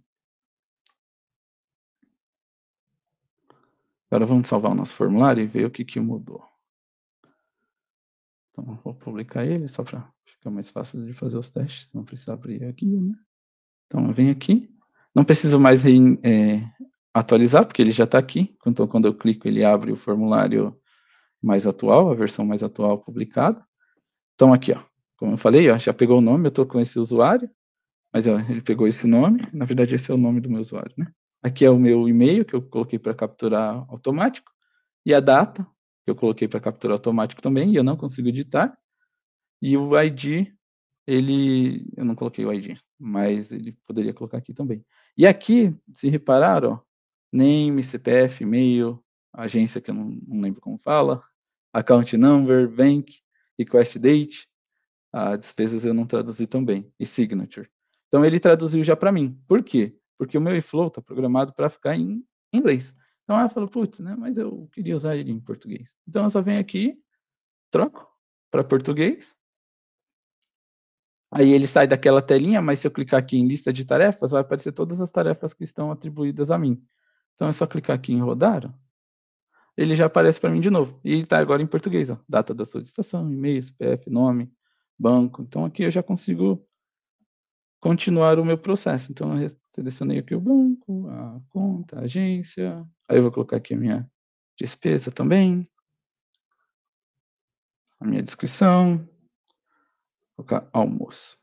Agora, vamos salvar o nosso formulário e ver o que mudou. Então, vou publicar ele só para ficar mais fácil de fazer os testes. Não precisa abrir aqui, né? Então, eu venho aqui. Não preciso mais atualizar, porque ele já está aqui. Então, quando eu clico, ele abre o formulário mais atual, a versão mais atual publicada. Então, aqui, ó, como eu falei, ó, já pegou o nome, eu estou com esse usuário, mas ó, ele pegou esse nome, na verdade esse é o nome do meu usuário, né? Aqui é o meu e-mail, que eu coloquei para capturar automático, e a data, que eu coloquei para capturar automático também, e eu não consigo editar, e o ID, eu não coloquei o ID, mas ele poderia colocar aqui também. E aqui, se reparar, ó, name, CPF, e-mail, agência que eu não lembro como fala, account number, bank, request date, despesas eu não traduzi também, e signature. Então ele traduziu já para mim. Por quê? Porque o meu eFlow está programado para ficar em inglês. Então ela falou, putz, né, mas eu queria usar ele em português. Então eu só venho aqui, troco para português. Aí ele sai daquela telinha, mas se eu clicar aqui em lista de tarefas, vai aparecer todas as tarefas que estão atribuídas a mim. Então é só clicar aqui em rodar, ele já aparece para mim de novo. E está agora em português, ó, data da solicitação, e-mail, CPF, nome, banco. Então aqui eu já consigo continuar o meu processo. Então eu selecionei aqui o banco, a conta, a agência. Aí eu vou colocar aqui a minha despesa também, a minha descrição, vou colocar almoço.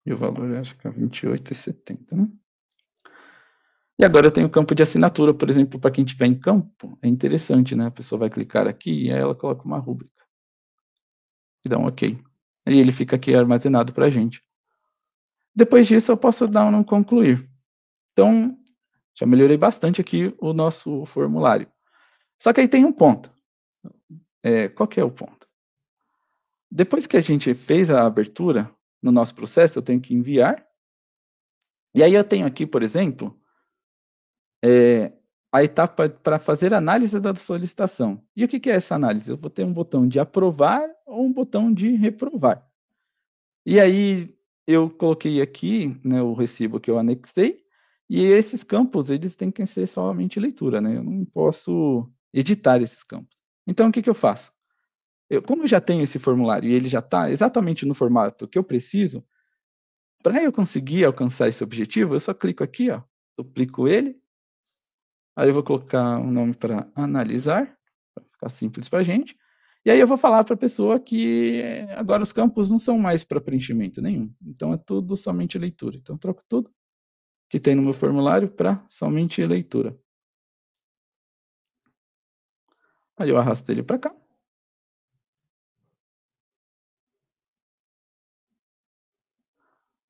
E o valor acho que é 28,70, né? E agora eu tenho o campo de assinatura, por exemplo, para quem estiver em campo, é interessante, né? A pessoa vai clicar aqui e aí ela coloca uma rúbrica. E dá um OK. E ele fica aqui armazenado para a gente. Depois disso, eu posso dar um concluir. Então, já melhorei bastante aqui o nosso formulário. Só que aí tem um ponto. Qual que é o ponto? Depois que a gente fez a abertura no nosso processo, eu tenho que enviar. E aí eu tenho aqui, por exemplo, a etapa para fazer análise da solicitação. E o que é essa análise? Eu vou ter um botão de aprovar ou um botão de reprovar. E aí eu coloquei aqui, né, o recibo que eu anexei, e esses campos, eles têm que ser somente leitura, né? Eu não posso editar esses campos. Então, o que eu faço? Como eu já tenho esse formulário e ele já está exatamente no formato que eu preciso, para eu conseguir alcançar esse objetivo, eu só clico aqui, ó, duplico ele, aí eu vou colocar um nome para analisar, para ficar simples para a gente, e aí eu vou falar para a pessoa que agora os campos não são mais para preenchimento nenhum, então é tudo somente leitura. Então eu troco tudo que tem no meu formulário para somente leitura. Aí eu arrasto ele para cá.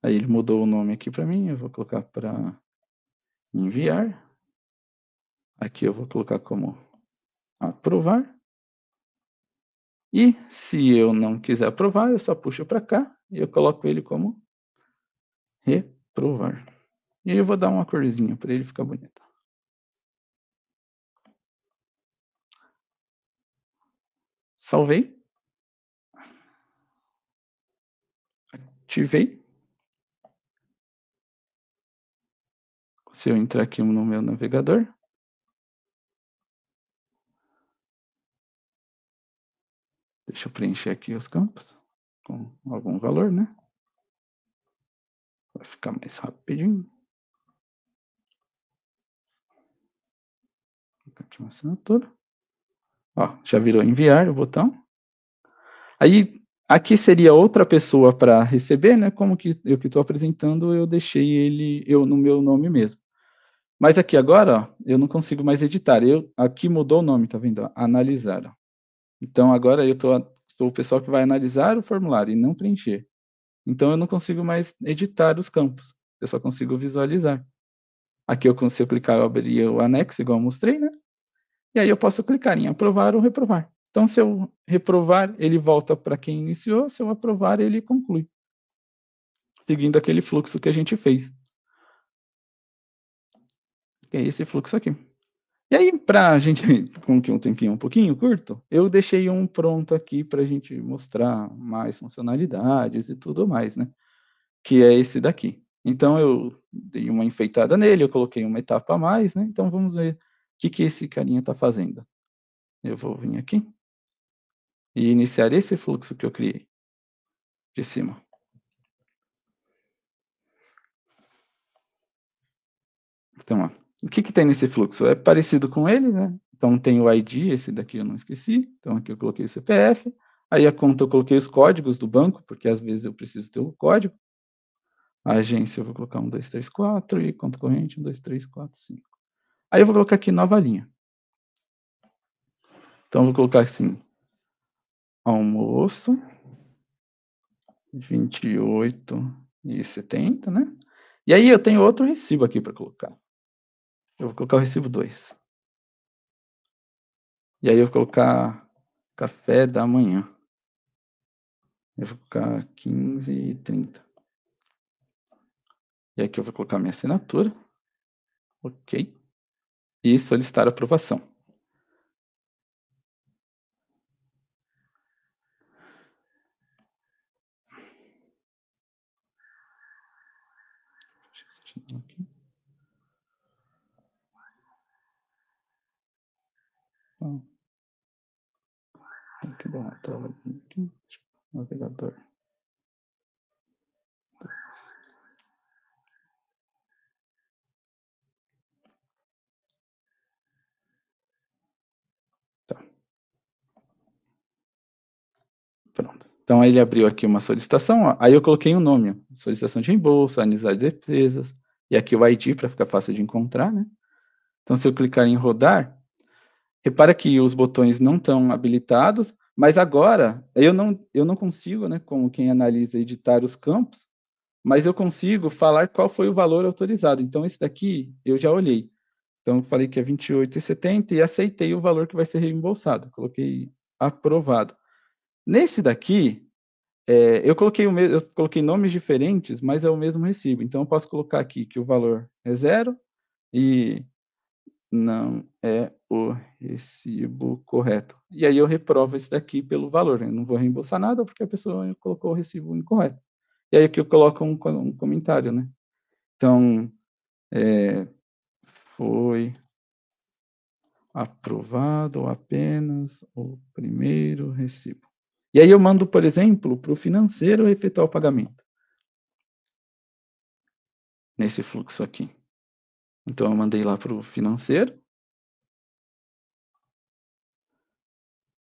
Aí ele mudou o nome aqui para mim, eu vou colocar para enviar. Aqui eu vou colocar como aprovar. E se eu não quiser aprovar, eu só puxo para cá e eu coloco ele como reprovar. E aí eu vou dar uma corzinha para ele ficar bonito. Salvei. Ativei. Se eu entrar aqui no meu navegador, deixa eu preencher aqui os campos com algum valor, né? Vai ficar mais rapidinho. Vou colocar aqui uma assinatura. Ó, já virou enviar o botão. Aí, aqui seria outra pessoa para receber, né? Como que eu que estou apresentando, eu deixei ele no meu nome mesmo. Mas aqui agora, ó, eu não consigo mais editar. Aqui mudou o nome, tá vendo? Analisar. Ó. Então, agora eu sou o pessoal que vai analisar o formulário e não preencher. Então, eu não consigo mais editar os campos. Eu só consigo visualizar. Aqui, se eu clicar, eu abriria o anexo, igual eu mostrei, né? E aí eu posso clicar em aprovar ou reprovar. Então, se eu reprovar, ele volta para quem iniciou. Se eu aprovar, ele conclui. Seguindo aquele fluxo que a gente fez. Que é esse fluxo aqui. E aí, para a gente, com que um tempinho um pouquinho curto, eu deixei um pronto aqui para a gente mostrar mais funcionalidades e tudo mais, né? Que é esse daqui. Então, eu dei uma enfeitada nele, eu coloquei uma etapa a mais, né? Então, vamos ver o que esse carinha está fazendo. Eu vou vir aqui e iniciar esse fluxo que eu criei de cima. Então, ó, o que tem nesse fluxo? É parecido com ele, né? Então, tem o ID, esse daqui eu não esqueci. Então, aqui eu coloquei o CPF. Aí, a conta eu coloquei os códigos do banco, porque às vezes eu preciso ter o código. A agência eu vou colocar 1, 2, 3, 4. E conta corrente 1, 2, 3, 4, 5. Aí, eu vou colocar aqui nova linha. Então, eu vou colocar assim, almoço, 28,70, né? E aí, eu tenho outro recibo aqui para colocar. Eu vou colocar o recibo 2. E aí, eu vou colocar café da manhã. Eu vou colocar 15,30. E aqui eu vou colocar minha assinatura. Ok. E solicitar aprovação. Aqui. Tem que dar uma tela aqui. Navegador. Tá. Pronto. Então, aí ele abriu aqui uma solicitação, ó. Aí eu coloquei um nome, ó, solicitação de reembolso, analisar despesas, e aqui o ID para ficar fácil de encontrar, né? Então, se eu clicar em rodar, repara que os botões não estão habilitados, mas agora eu não consigo, né, como quem analisa, editar os campos, mas eu consigo falar qual foi o valor autorizado. Então, esse daqui eu já olhei. Então, eu falei que é 28,70 e aceitei o valor que vai ser reembolsado. Coloquei aprovado. Nesse daqui, eu coloquei nomes diferentes, mas é o mesmo recibo. Então, eu posso colocar aqui que o valor é 0 e não é o recibo correto. E aí eu reprovo esse daqui pelo valor. Eu não vou reembolsar nada porque a pessoa colocou o recibo incorreto. E aí aqui eu coloco um comentário, né? Então, foi aprovado apenas o primeiro recibo. E aí eu mando, por exemplo, para o financeiro efetuar o pagamento. Nesse fluxo aqui. Então, eu mandei lá para o financeiro.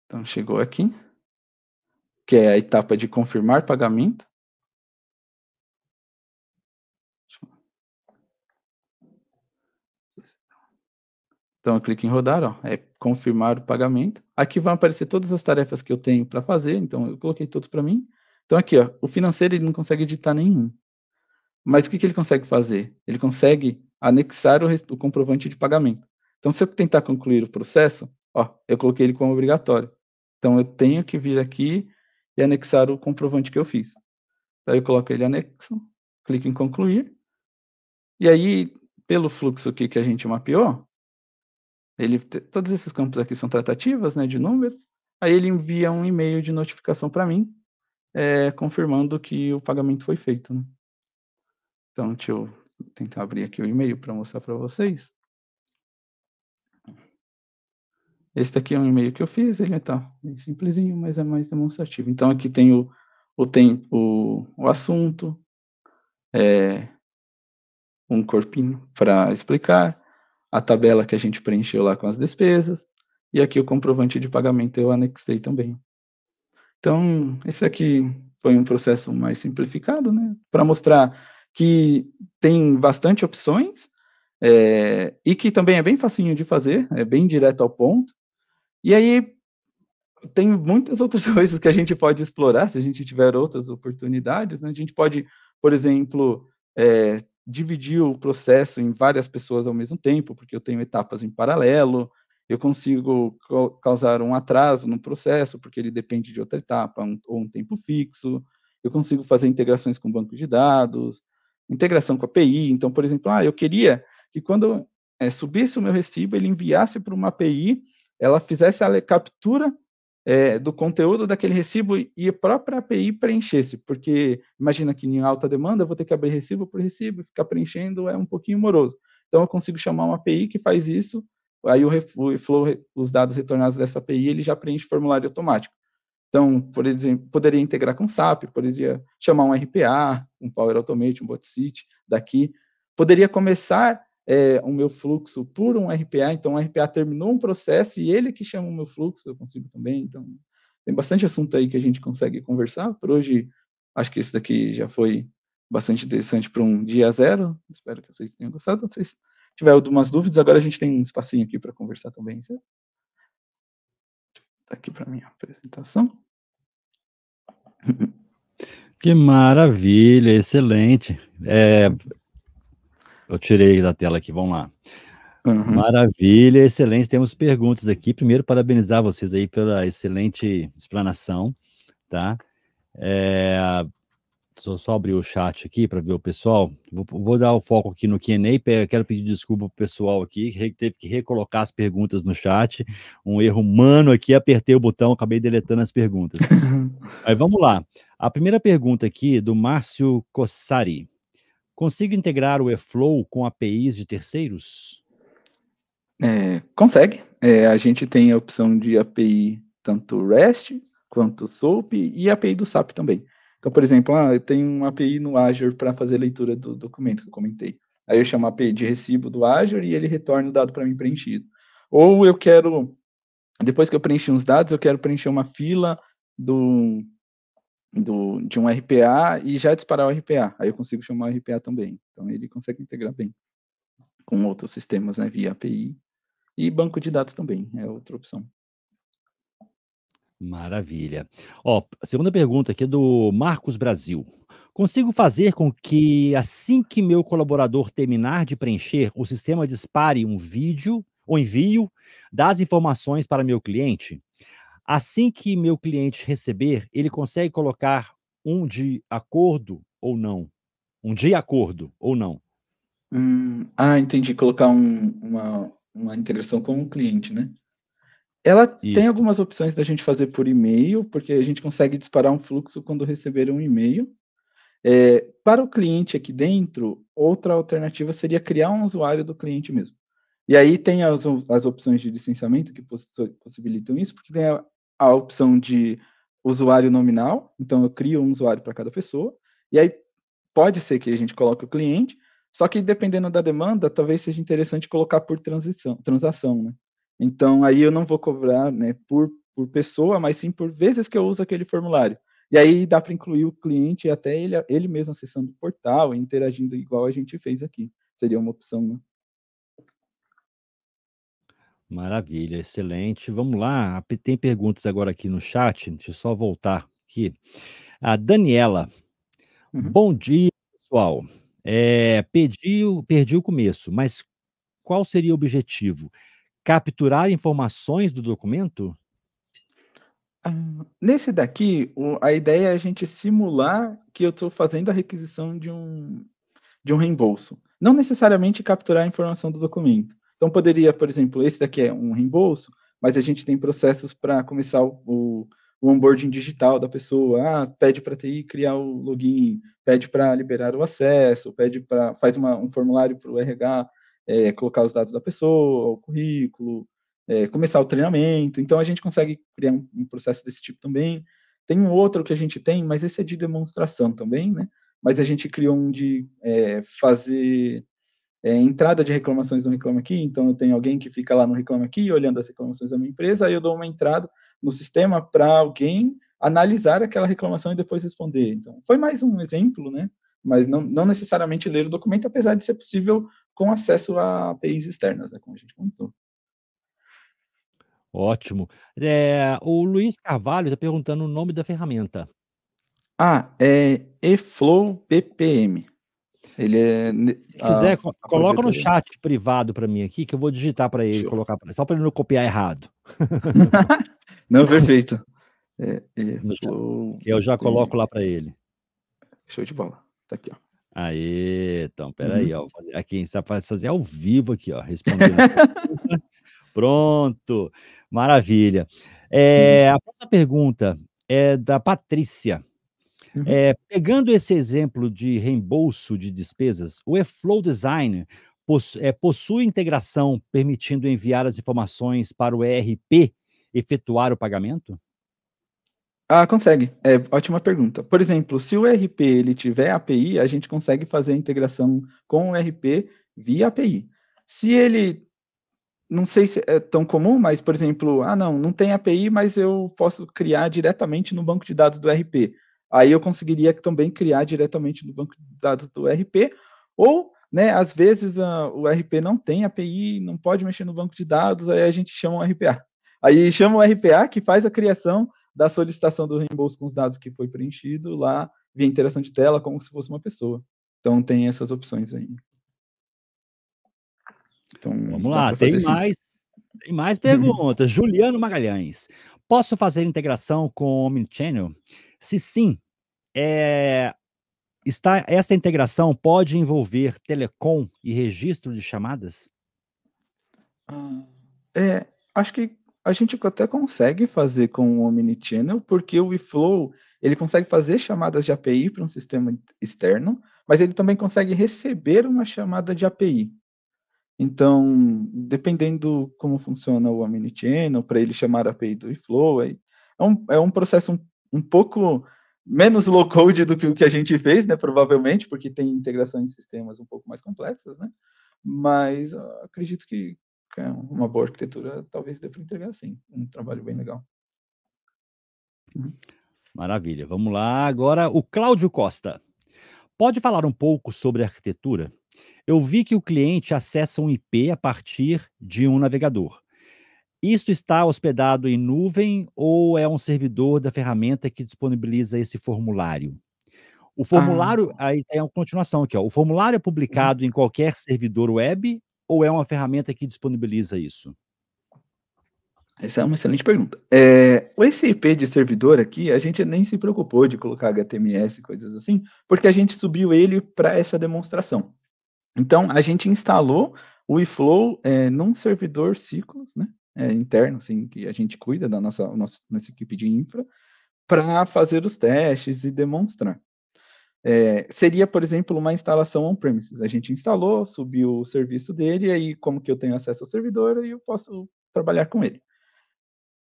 Então, chegou aqui. Que é a etapa de confirmar pagamento. Então, eu clico em rodar, ó, é confirmar o pagamento. Aqui vão aparecer todas as tarefas que eu tenho para fazer, então eu coloquei todos para mim. Então, aqui, ó, o financeiro ele não consegue editar nenhum. Mas o que ele consegue fazer? Ele consegue anexar o comprovante de pagamento. Então, se eu tentar concluir o processo, ó, eu coloquei ele como obrigatório. Então, eu tenho que vir aqui e anexar o comprovante que eu fiz. Então, eu coloco ele anexo, clico em concluir. E aí, pelo fluxo aqui que a gente mapeou, todos esses campos aqui são tratativas, né, de números. Aí ele envia um e-mail de notificação para mim, confirmando que o pagamento foi feito, né? Então, deixa eu tentar abrir aqui o e-mail para mostrar para vocês. Esse daqui é um e-mail que eu fiz, ele está bem simplesinho, mas é mais demonstrativo. Então, aqui tem o assunto, um corpinho para explicar, a tabela que a gente preencheu lá com as despesas, e aqui o comprovante de pagamento eu anexei também. Então, esse aqui foi um processo mais simplificado, né, para mostrar que tem bastante opções, e que também é bem facinho de fazer, é bem direto ao ponto. E aí, tem muitas outras coisas que a gente pode explorar, se a gente tiver outras oportunidades, né? A gente pode, por exemplo, dividir o processo em várias pessoas ao mesmo tempo, porque eu tenho etapas em paralelo, eu consigo causar um atraso no processo, porque ele depende de outra etapa, ou um tempo fixo, eu consigo fazer integrações com banco de dados, integração com a API. Então, por exemplo, eu queria que quando subisse o meu recibo, ele enviasse para uma API, ela fizesse a captura do conteúdo daquele recibo e a própria API preenchesse, porque imagina que em alta demanda eu vou ter que abrir recibo por recibo e ficar preenchendo é um pouquinho moroso. Então eu consigo chamar uma API que faz isso, aí o Flow, os dados retornados dessa API, ele já preenche formulário automático. Então, por exemplo, poderia integrar com SAP, poderia chamar um RPA, um Power Automate, um Botseat daqui. Poderia começar o meu fluxo por um RPA, então o RPA terminou um processo e ele que chama o meu fluxo, eu consigo também. Então, tem bastante assunto aí que a gente consegue conversar. Por hoje, acho que esse daqui já foi bastante interessante para um dia zero. Espero que vocês tenham gostado. Se vocês tiverem algumas dúvidas, agora a gente tem um espacinho aqui para conversar também, certo? Tá aqui para minha apresentação. Que maravilha, excelente. Eu tirei da tela aqui, vamos lá. Uhum. Maravilha, excelente. Temos perguntas aqui. Primeiro, parabenizar vocês aí pela excelente explanação, tá? Deixa eu só abrir o chat aqui para ver o pessoal. Vou dar o foco aqui no Q&A. Quero pedir desculpa para o pessoal aqui, que teve que recolocar as perguntas no chat. Um erro humano aqui, apertei o botão, acabei deletando as perguntas. Mas vamos lá. A primeira pergunta aqui, do Márcio Cossari. Consigo integrar o Airflow com APIs de terceiros? Consegue. A gente tem a opção de API tanto REST quanto SOAP e API do SAP também. Então, por exemplo, eu tenho uma API no Azure para fazer leitura do documento que eu comentei. Aí eu chamo a API de recibo do Azure e ele retorna o dado para mim preenchido. Ou eu quero, depois que eu preenchi uns dados, eu quero preencher uma fila de um RPA e já disparar o RPA. Aí eu consigo chamar o RPA também. Então, ele consegue integrar bem com outros sistemas, né, via API. E banco de dados também é outra opção. Maravilha. Ó, a segunda pergunta aqui é do Marcos Brasil. Consigo fazer com que, assim que meu colaborador terminar de preencher, o sistema dispare um vídeo ou envio das informações para meu cliente? Assim que meu cliente receber, ele consegue colocar um de acordo ou não? Um de acordo ou não? Entendi. Colocar uma integração com o cliente, né? Ela tem Isso. algumas opções da gente fazer por e-mail, porque a gente consegue disparar um fluxo quando receber um e-mail. Para o cliente aqui dentro, outra alternativa seria criar um usuário do cliente mesmo. E aí tem as opções de licenciamento que possibilitam isso, porque tem a opção de usuário nominal, então eu crio um usuário para cada pessoa, e aí pode ser que a gente coloque o cliente, só que dependendo da demanda, talvez seja interessante colocar por transação, né? Então, aí eu não vou cobrar, né, por pessoa, mas sim por vezes que eu uso aquele formulário. E aí dá para incluir o cliente até ele mesmo acessando o portal, interagindo igual a gente fez aqui. Seria uma opção, né? Maravilha, excelente. Vamos lá, tem perguntas agora aqui no chat, deixa eu só voltar aqui. A Daniela, bom dia, pessoal. Perdi o começo, mas qual seria o objetivo? Capturar informações do documento? Nesse daqui, a ideia é a gente simular que eu estou fazendo a requisição de um reembolso. Não necessariamente capturar a informação do documento. Então, poderia, por exemplo, esse daqui é um reembolso, mas a gente tem processos para começar o onboarding digital da pessoa. Pede para a TI criar o login, pede para liberar o acesso, faz um formulário para o RH colocar os dados da pessoa, o currículo, começar o treinamento. Então, a gente consegue criar um processo desse tipo também. Tem um outro que a gente tem, mas esse é de demonstração também, né? Mas a gente criou um de fazer entrada de reclamações no Reclame Aqui. Então, eu tenho alguém que fica lá no Reclame Aqui, olhando as reclamações da minha empresa, aí eu dou uma entrada no sistema para alguém analisar aquela reclamação e depois responder. Então, foi mais um exemplo, né? Mas não necessariamente ler o documento, apesar de ser possível com acesso a APIs externas, né? Como a gente comentou. Ótimo. O Luiz Carvalho está perguntando o nome da ferramenta. É eFlow BPM. Ele é. Se quiser, coloca no chat privado para mim aqui, que eu vou digitar para ele, colocar só para ele não copiar errado. Não, perfeito. Eu já coloco lá para ele. Show de bola. Tá aqui, ó. Aê, então, peraí, Uhum. ó, aqui, a gente vai fazer ao vivo aqui, ó, respondendo a pergunta. Pronto, maravilha. Uhum. A próxima pergunta é da Patrícia. Uhum. Pegando esse exemplo de reembolso de despesas, o eFlow Design possui integração permitindo enviar as informações para o ERP efetuar o pagamento? Ah, consegue. É, ótima pergunta. Por exemplo, se o ERP ele tiver API, a gente consegue fazer a integração com o ERP via API. Se ele, não sei se é tão comum, mas, por exemplo, não tem API, mas eu posso criar diretamente no banco de dados do ERP. Aí eu conseguiria também criar diretamente no banco de dados do ERP, ou, né, às vezes o ERP não tem API, não pode mexer no banco de dados, aí a gente chama o RPA. Aí chama o RPA que faz a criação da solicitação do reembolso com os dados que foi preenchido lá via interação de tela, como se fosse uma pessoa. Então tem essas opções aí. Então Vamos dá lá, para fazer sim. tem mais perguntas. Juliano Magalhães. Posso fazer integração com o Omnichannel? Se sim, eh, esta integração pode envolver telecom e registro de chamadas? Ah, acho que a gente até consegue fazer com o Omnichannel, porque o eFlow, ele consegue fazer chamadas de API para um sistema externo, mas ele também consegue receber uma chamada de API. Então, dependendo como funciona o Omnichannel, para ele chamar a API do eFlow, é um processo um pouco menos low code do que o que a gente fez, né, provavelmente, porque tem integração em sistemas um pouco mais complexas, né? Mas acredito que uma boa arquitetura talvez dê para entregar sim, um trabalho bem legal. Uhum. Maravilha. Vamos lá, agora o Cláudio Costa. Pode falar um pouco sobre a arquitetura? Eu vi que o cliente acessa um IP a partir de um navegador. Isto está hospedado em nuvem ou é um servidor da ferramenta que disponibiliza esse formulário? O Ah, formulário, aí tem a continuação aqui, ó. O formulário é uhum. publicado em qualquer servidor web ou é uma ferramenta que disponibiliza isso? Essa é uma excelente pergunta. Esse IP de servidor aqui, a gente nem se preocupou de colocar HTMS e coisas assim, porque a gente subiu ele para essa demonstração. Então, a gente instalou o eFlow, num servidor Ciclos, né, interno, assim, que a gente cuida da nossa equipe de infra, para fazer os testes e demonstrar. Seria, por exemplo, uma instalação on-premises. A gente instalou, subiu o serviço dele, e aí, como que eu tenho acesso ao servidor, aí eu posso trabalhar com ele.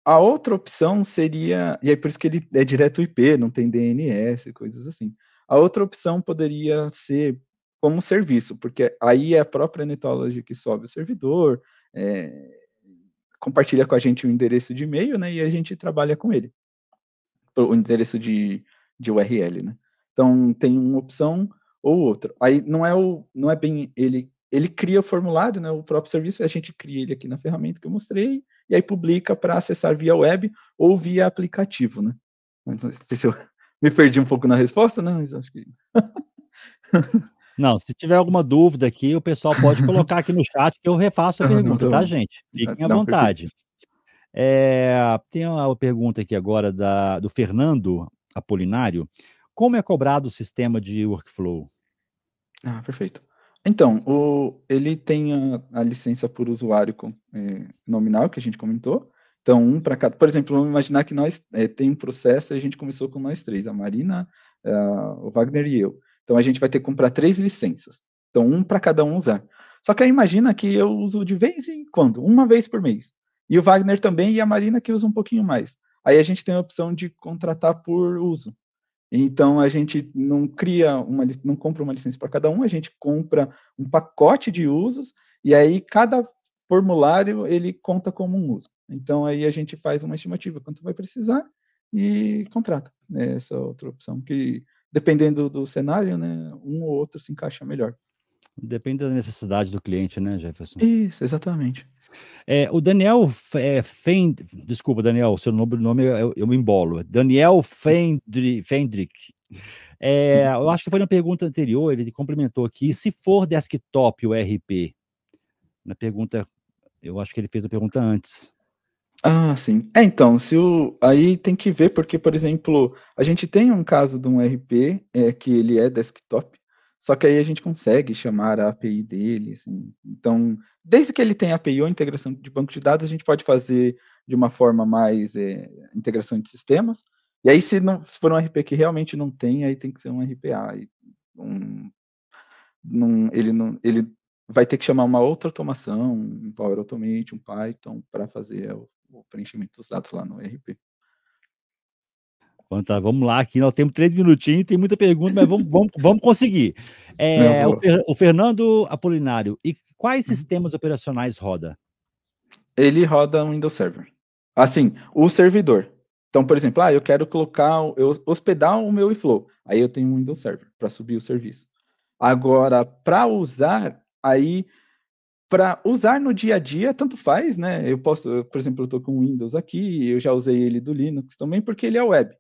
A outra opção seria, e aí por isso que ele é direto IP, não tem DNS, coisas assim. A outra opção poderia ser como serviço, porque aí é a própria Netology que sobe o servidor, compartilha com a gente o endereço de e-mail, né, e a gente trabalha com ele, o endereço de URL, né. Então tem uma opção ou outra. Aí não é bem ele cria o formulário, né, o próprio serviço, e a gente cria ele aqui na ferramenta que eu mostrei, e aí publica para acessar via web ou via aplicativo, né. Mas não sei se eu me perdi um pouco na resposta, né, mas acho que Não, se tiver alguma dúvida aqui, o pessoal pode colocar aqui no chat que eu refaço a ah, não, pergunta, tá tá, bom. gente? Fiquem à Não, perfeito. vontade. Tem uma pergunta aqui agora do Fernando Apolinário. Como é cobrado o sistema de workflow? Ah, perfeito. Então, ele tem a licença por usuário nominal, que a gente comentou. Então, um para cada. Por exemplo, vamos imaginar que nós tem um processo e a gente começou com nós três, a Marina, o Wagner e eu. Então, a gente vai ter que comprar 3 licenças. Então, um para cada um usar. Só que aí imagina que eu uso de vez em quando, uma vez por mês. E o Wagner também e a Marina que usa um pouquinho mais. Aí a gente tem a opção de contratar por uso. Então a gente não compra uma licença para cada um, a gente compra um pacote de usos, e aí cada formulário ele conta como um uso. Então aí a gente faz uma estimativa quanto vai precisar e contrata. Essa outra opção que, dependendo do cenário, né, um ou outro se encaixa melhor. Depende da necessidade do cliente, né, Jefferson? Isso, exatamente. O Daniel desculpa, Daniel, seu nome eu me embolo. Daniel Fendrick. Eu acho que foi na pergunta anterior, ele complementou aqui, se for desktop o RP, na pergunta, eu acho que ele fez a pergunta antes. Ah, sim. Então, aí tem que ver, porque, por exemplo, a gente tem um caso de um RP, que ele é desktop, só que aí a gente consegue chamar a API dele, assim. Então, desde que ele tenha API ou integração de banco de dados, a gente pode fazer de uma forma mais integração de sistemas. E aí, se for um RP que realmente não tem, aí tem que ser um RPA. Ele vai ter que chamar uma outra automação, um Power Automate, um Python, para fazer o preenchimento dos dados lá no RP. Então, tá, vamos lá, aqui nós temos 3 minutinhos, tem muita pergunta, mas vamos conseguir. O Fernando Apolinário, e quais sistemas operacionais roda? Ele roda um Windows Server. Assim, o servidor. Então, por exemplo, eu quero hospedar o meu eFlow. Aí eu tenho um Windows Server para subir o serviço. Agora, para usar no dia a dia, tanto faz, né? Eu posso, por exemplo, eu estou com o Windows aqui, eu já usei ele do Linux também, porque ele é web.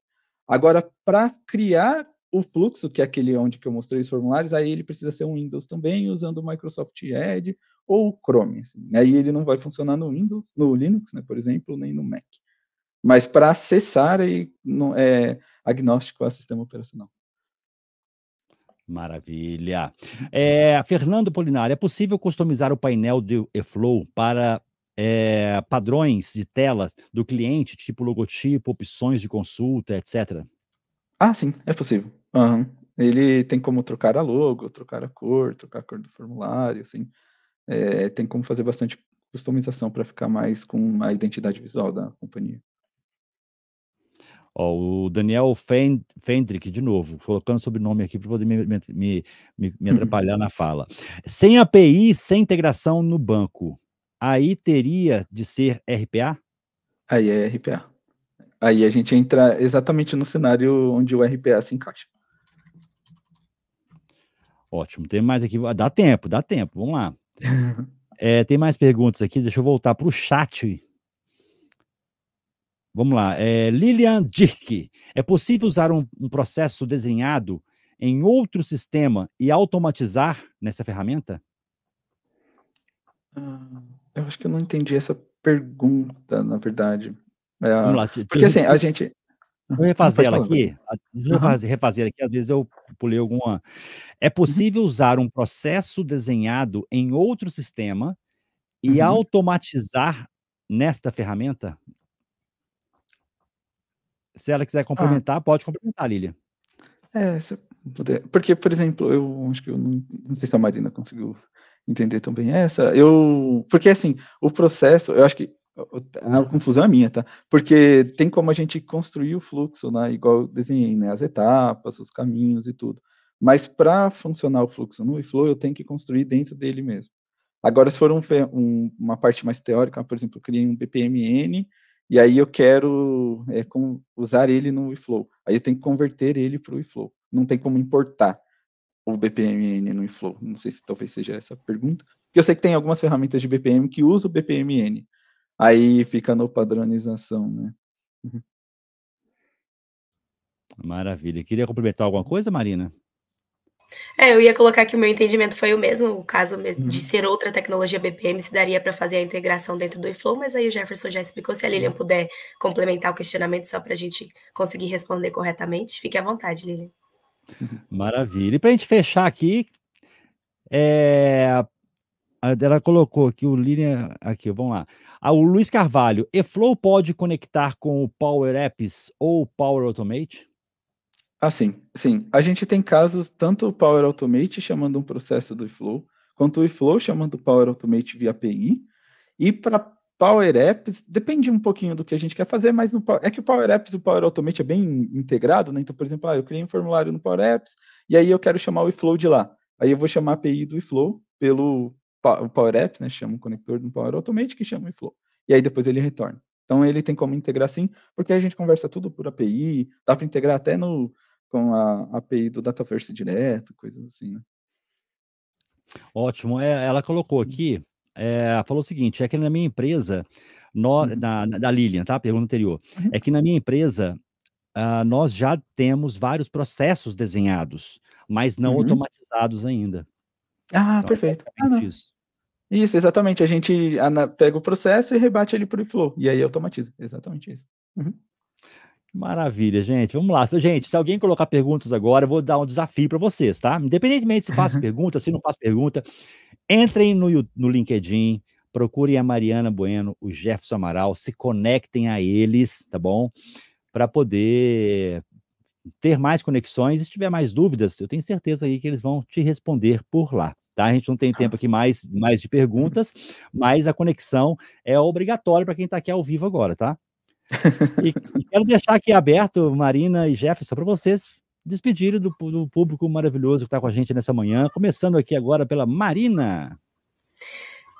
Agora, para criar o fluxo, que é aquele onde que eu mostrei os formulários, aí ele precisa ser um Windows também, usando o Microsoft Edge ou o Chrome. Assim. Aí ele não vai funcionar no Windows, no Linux, né, por exemplo, nem no Mac. Mas para acessar, não é agnóstico ao sistema operacional. Maravilha. Fernando Polinário, é possível customizar o painel do eFlow para padrões de telas do cliente, tipo logotipo, opções de consulta, etc.? Sim, é possível. Uhum. Ele tem como trocar a logo, trocar a cor do formulário, assim. Tem como fazer bastante customização para ficar mais com a identidade visual da companhia. O Daniel Fendrick, de novo, colocando sobrenome aqui para poder me atrapalhar na fala. Sem API, sem integração no banco, aí teria de ser RPA? Aí é RPA. Aí a gente entra exatamente no cenário onde o RPA se encaixa. Ótimo, tem mais aqui. Dá tempo, vamos lá. Tem mais perguntas aqui, deixa eu voltar para o chat. Vamos lá. Lilian Dirk, é possível usar um processo desenhado em outro sistema e automatizar nessa ferramenta? Eu acho que eu não entendi essa pergunta, na verdade. Vamos lá. Porque assim, a gente... Vou refazer ela aqui. Deixa eu refazer aqui, às vezes eu pulei alguma. É possível usar um processo desenhado em outro sistema e automatizar nesta ferramenta? Se ela quiser complementar, pode complementar, Lilian. Se puder. Porque, por exemplo, eu acho que eu não sei se a Marina conseguiu entender também essa. Porque, assim, o processo, eu acho que a confusão é minha, tá? Porque tem como a gente construir o fluxo, né? Igual eu desenhei, né? As etapas, os caminhos e tudo. Mas para funcionar o fluxo no eFlow, eu tenho que construir dentro dele mesmo. Agora, se for uma parte mais teórica, por exemplo, eu criei um BPMN e aí eu quero usar ele no eFlow. Aí eu tenho que converter ele para o eFlow. Não tem como importar o BPMN no eFlow. Não sei se talvez seja essa a pergunta. Porque eu sei que tem algumas ferramentas de BPM que usam o BPMN. Aí fica no padronização, né? Maravilha. Queria complementar alguma coisa, Marina? Eu ia colocar que o meu entendimento foi o mesmo, o caso de ser outra tecnologia BPM, se daria para fazer a integração dentro do eFlow, mas aí o Jefferson já explicou. Se a Lilian puder complementar o questionamento só para a gente conseguir responder corretamente, fique à vontade, Lilian. Maravilha. E para a gente fechar aqui, ela colocou aqui o Lilian, aqui, vamos lá. O Luiz Carvalho, eFlow pode conectar com o Power Apps ou Power Automate? Sim. A gente tem casos, tanto o Power Automate chamando um processo do eFlow, quanto o eFlow chamando o Power Automate via API. E para Power Apps, depende um pouquinho do que a gente quer fazer, mas é que o Power Apps e o Power Automate é bem integrado, né? Então, por exemplo, eu criei um formulário no Power Apps, e aí eu quero chamar o eFlow de lá. Aí eu vou chamar a API do eFlow pelo Power Apps, né? Chama um conector do Power Automate que chama o eFlow. E aí depois ele retorna. Então ele tem como integrar sim, porque a gente conversa tudo por API, dá para integrar até com a API do Dataverse direto, coisas assim, né? Ótimo. Ela colocou aqui, falou o seguinte, é que na minha empresa, da Lilian, tá? Pergunta anterior. É que na minha empresa, nós já temos vários processos desenhados, mas não automatizados ainda. Então, Perfeito. Isso. Isso, exatamente. A gente pega o processo e rebate ele para o eFlow, e aí automatiza. Exatamente isso. Maravilha, gente. Vamos lá. Gente, se alguém colocar perguntas agora, eu vou dar um desafio para vocês, tá? Independentemente se faz pergunta, se não faz pergunta, entrem no LinkedIn, procurem a Mariana Bueno, o Jefferson Amaral, se conectem a eles, tá bom? Para poder ter mais conexões. E se tiver mais dúvidas, eu tenho certeza aí que eles vão te responder por lá. Tá? A gente não tem tempo aqui mais de perguntas, mas a conexão é obrigatória para quem está aqui ao vivo agora, tá? E quero deixar aqui aberto, Marina e Jefferson, para vocês despedirem do público maravilhoso que está com a gente nessa manhã, começando aqui agora pela Marina.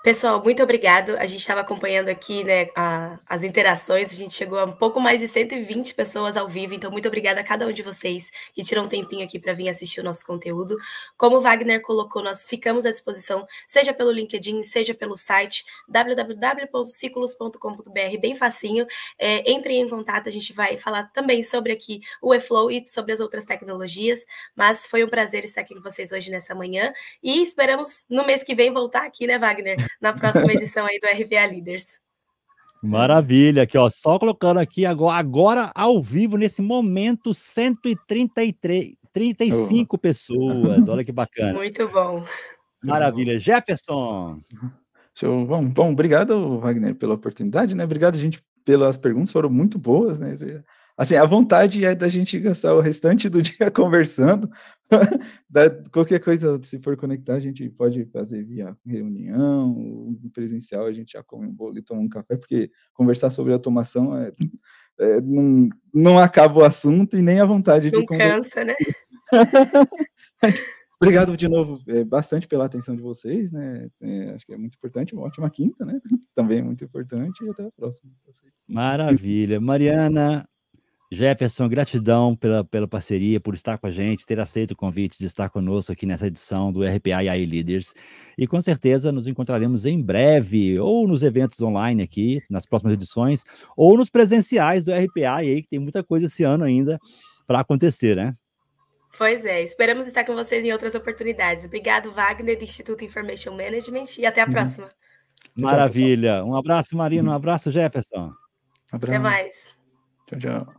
Pessoal, muito obrigado. A gente estava acompanhando aqui, né, as interações. A gente chegou a um pouco mais de 120 pessoas ao vivo. Então, muito obrigada a cada um de vocês que tirou um tempinho aqui para vir assistir o nosso conteúdo. Como o Wagner colocou, nós ficamos à disposição, seja pelo LinkedIn, seja pelo site www.ciclos.com.br, bem facinho. Entrem em contato, a gente vai falar também sobre aqui o eFlow e sobre as outras tecnologias. Mas foi um prazer estar aqui com vocês hoje nessa manhã. E esperamos no mês que vem voltar aqui, né, Wagner? Na próxima edição aí do RPA Leaders. Maravilha, aqui ó, só colocando aqui agora ao vivo, nesse momento, 135 pessoas, olha que bacana. Muito bom. Maravilha, Jefferson. Show. Bom, obrigado, Wagner, pela oportunidade, né? Obrigado, gente, pelas perguntas, foram muito boas, né? Assim, a vontade é da gente gastar o restante do dia conversando. Qualquer coisa, se for conectar, a gente pode fazer via reunião, presencial, a gente já come um bolo e toma um café, porque conversar sobre automação não acaba o assunto e nem a vontade de conversar. Não cansa, né? Obrigado de novo, bastante pela atenção de vocês, né? Acho que é muito importante, uma ótima quinta, né? Também é muito importante, e até a próxima. Maravilha. Mariana, Jefferson, gratidão pela parceria, por estar com a gente, ter aceito o convite de estar conosco aqui nessa edição do RPA e AI Leaders. E com certeza nos encontraremos em breve, ou nos eventos online aqui, nas próximas edições, ou nos presenciais do RPA, aí, que tem muita coisa esse ano ainda para acontecer, né? Pois é, esperamos estar com vocês em outras oportunidades. Obrigado, Wagner, do Instituto Information Management, e até a próxima. Maravilha. Um abraço, Marina, um abraço, Jefferson. Abraço. Até mais. Tchau, tchau.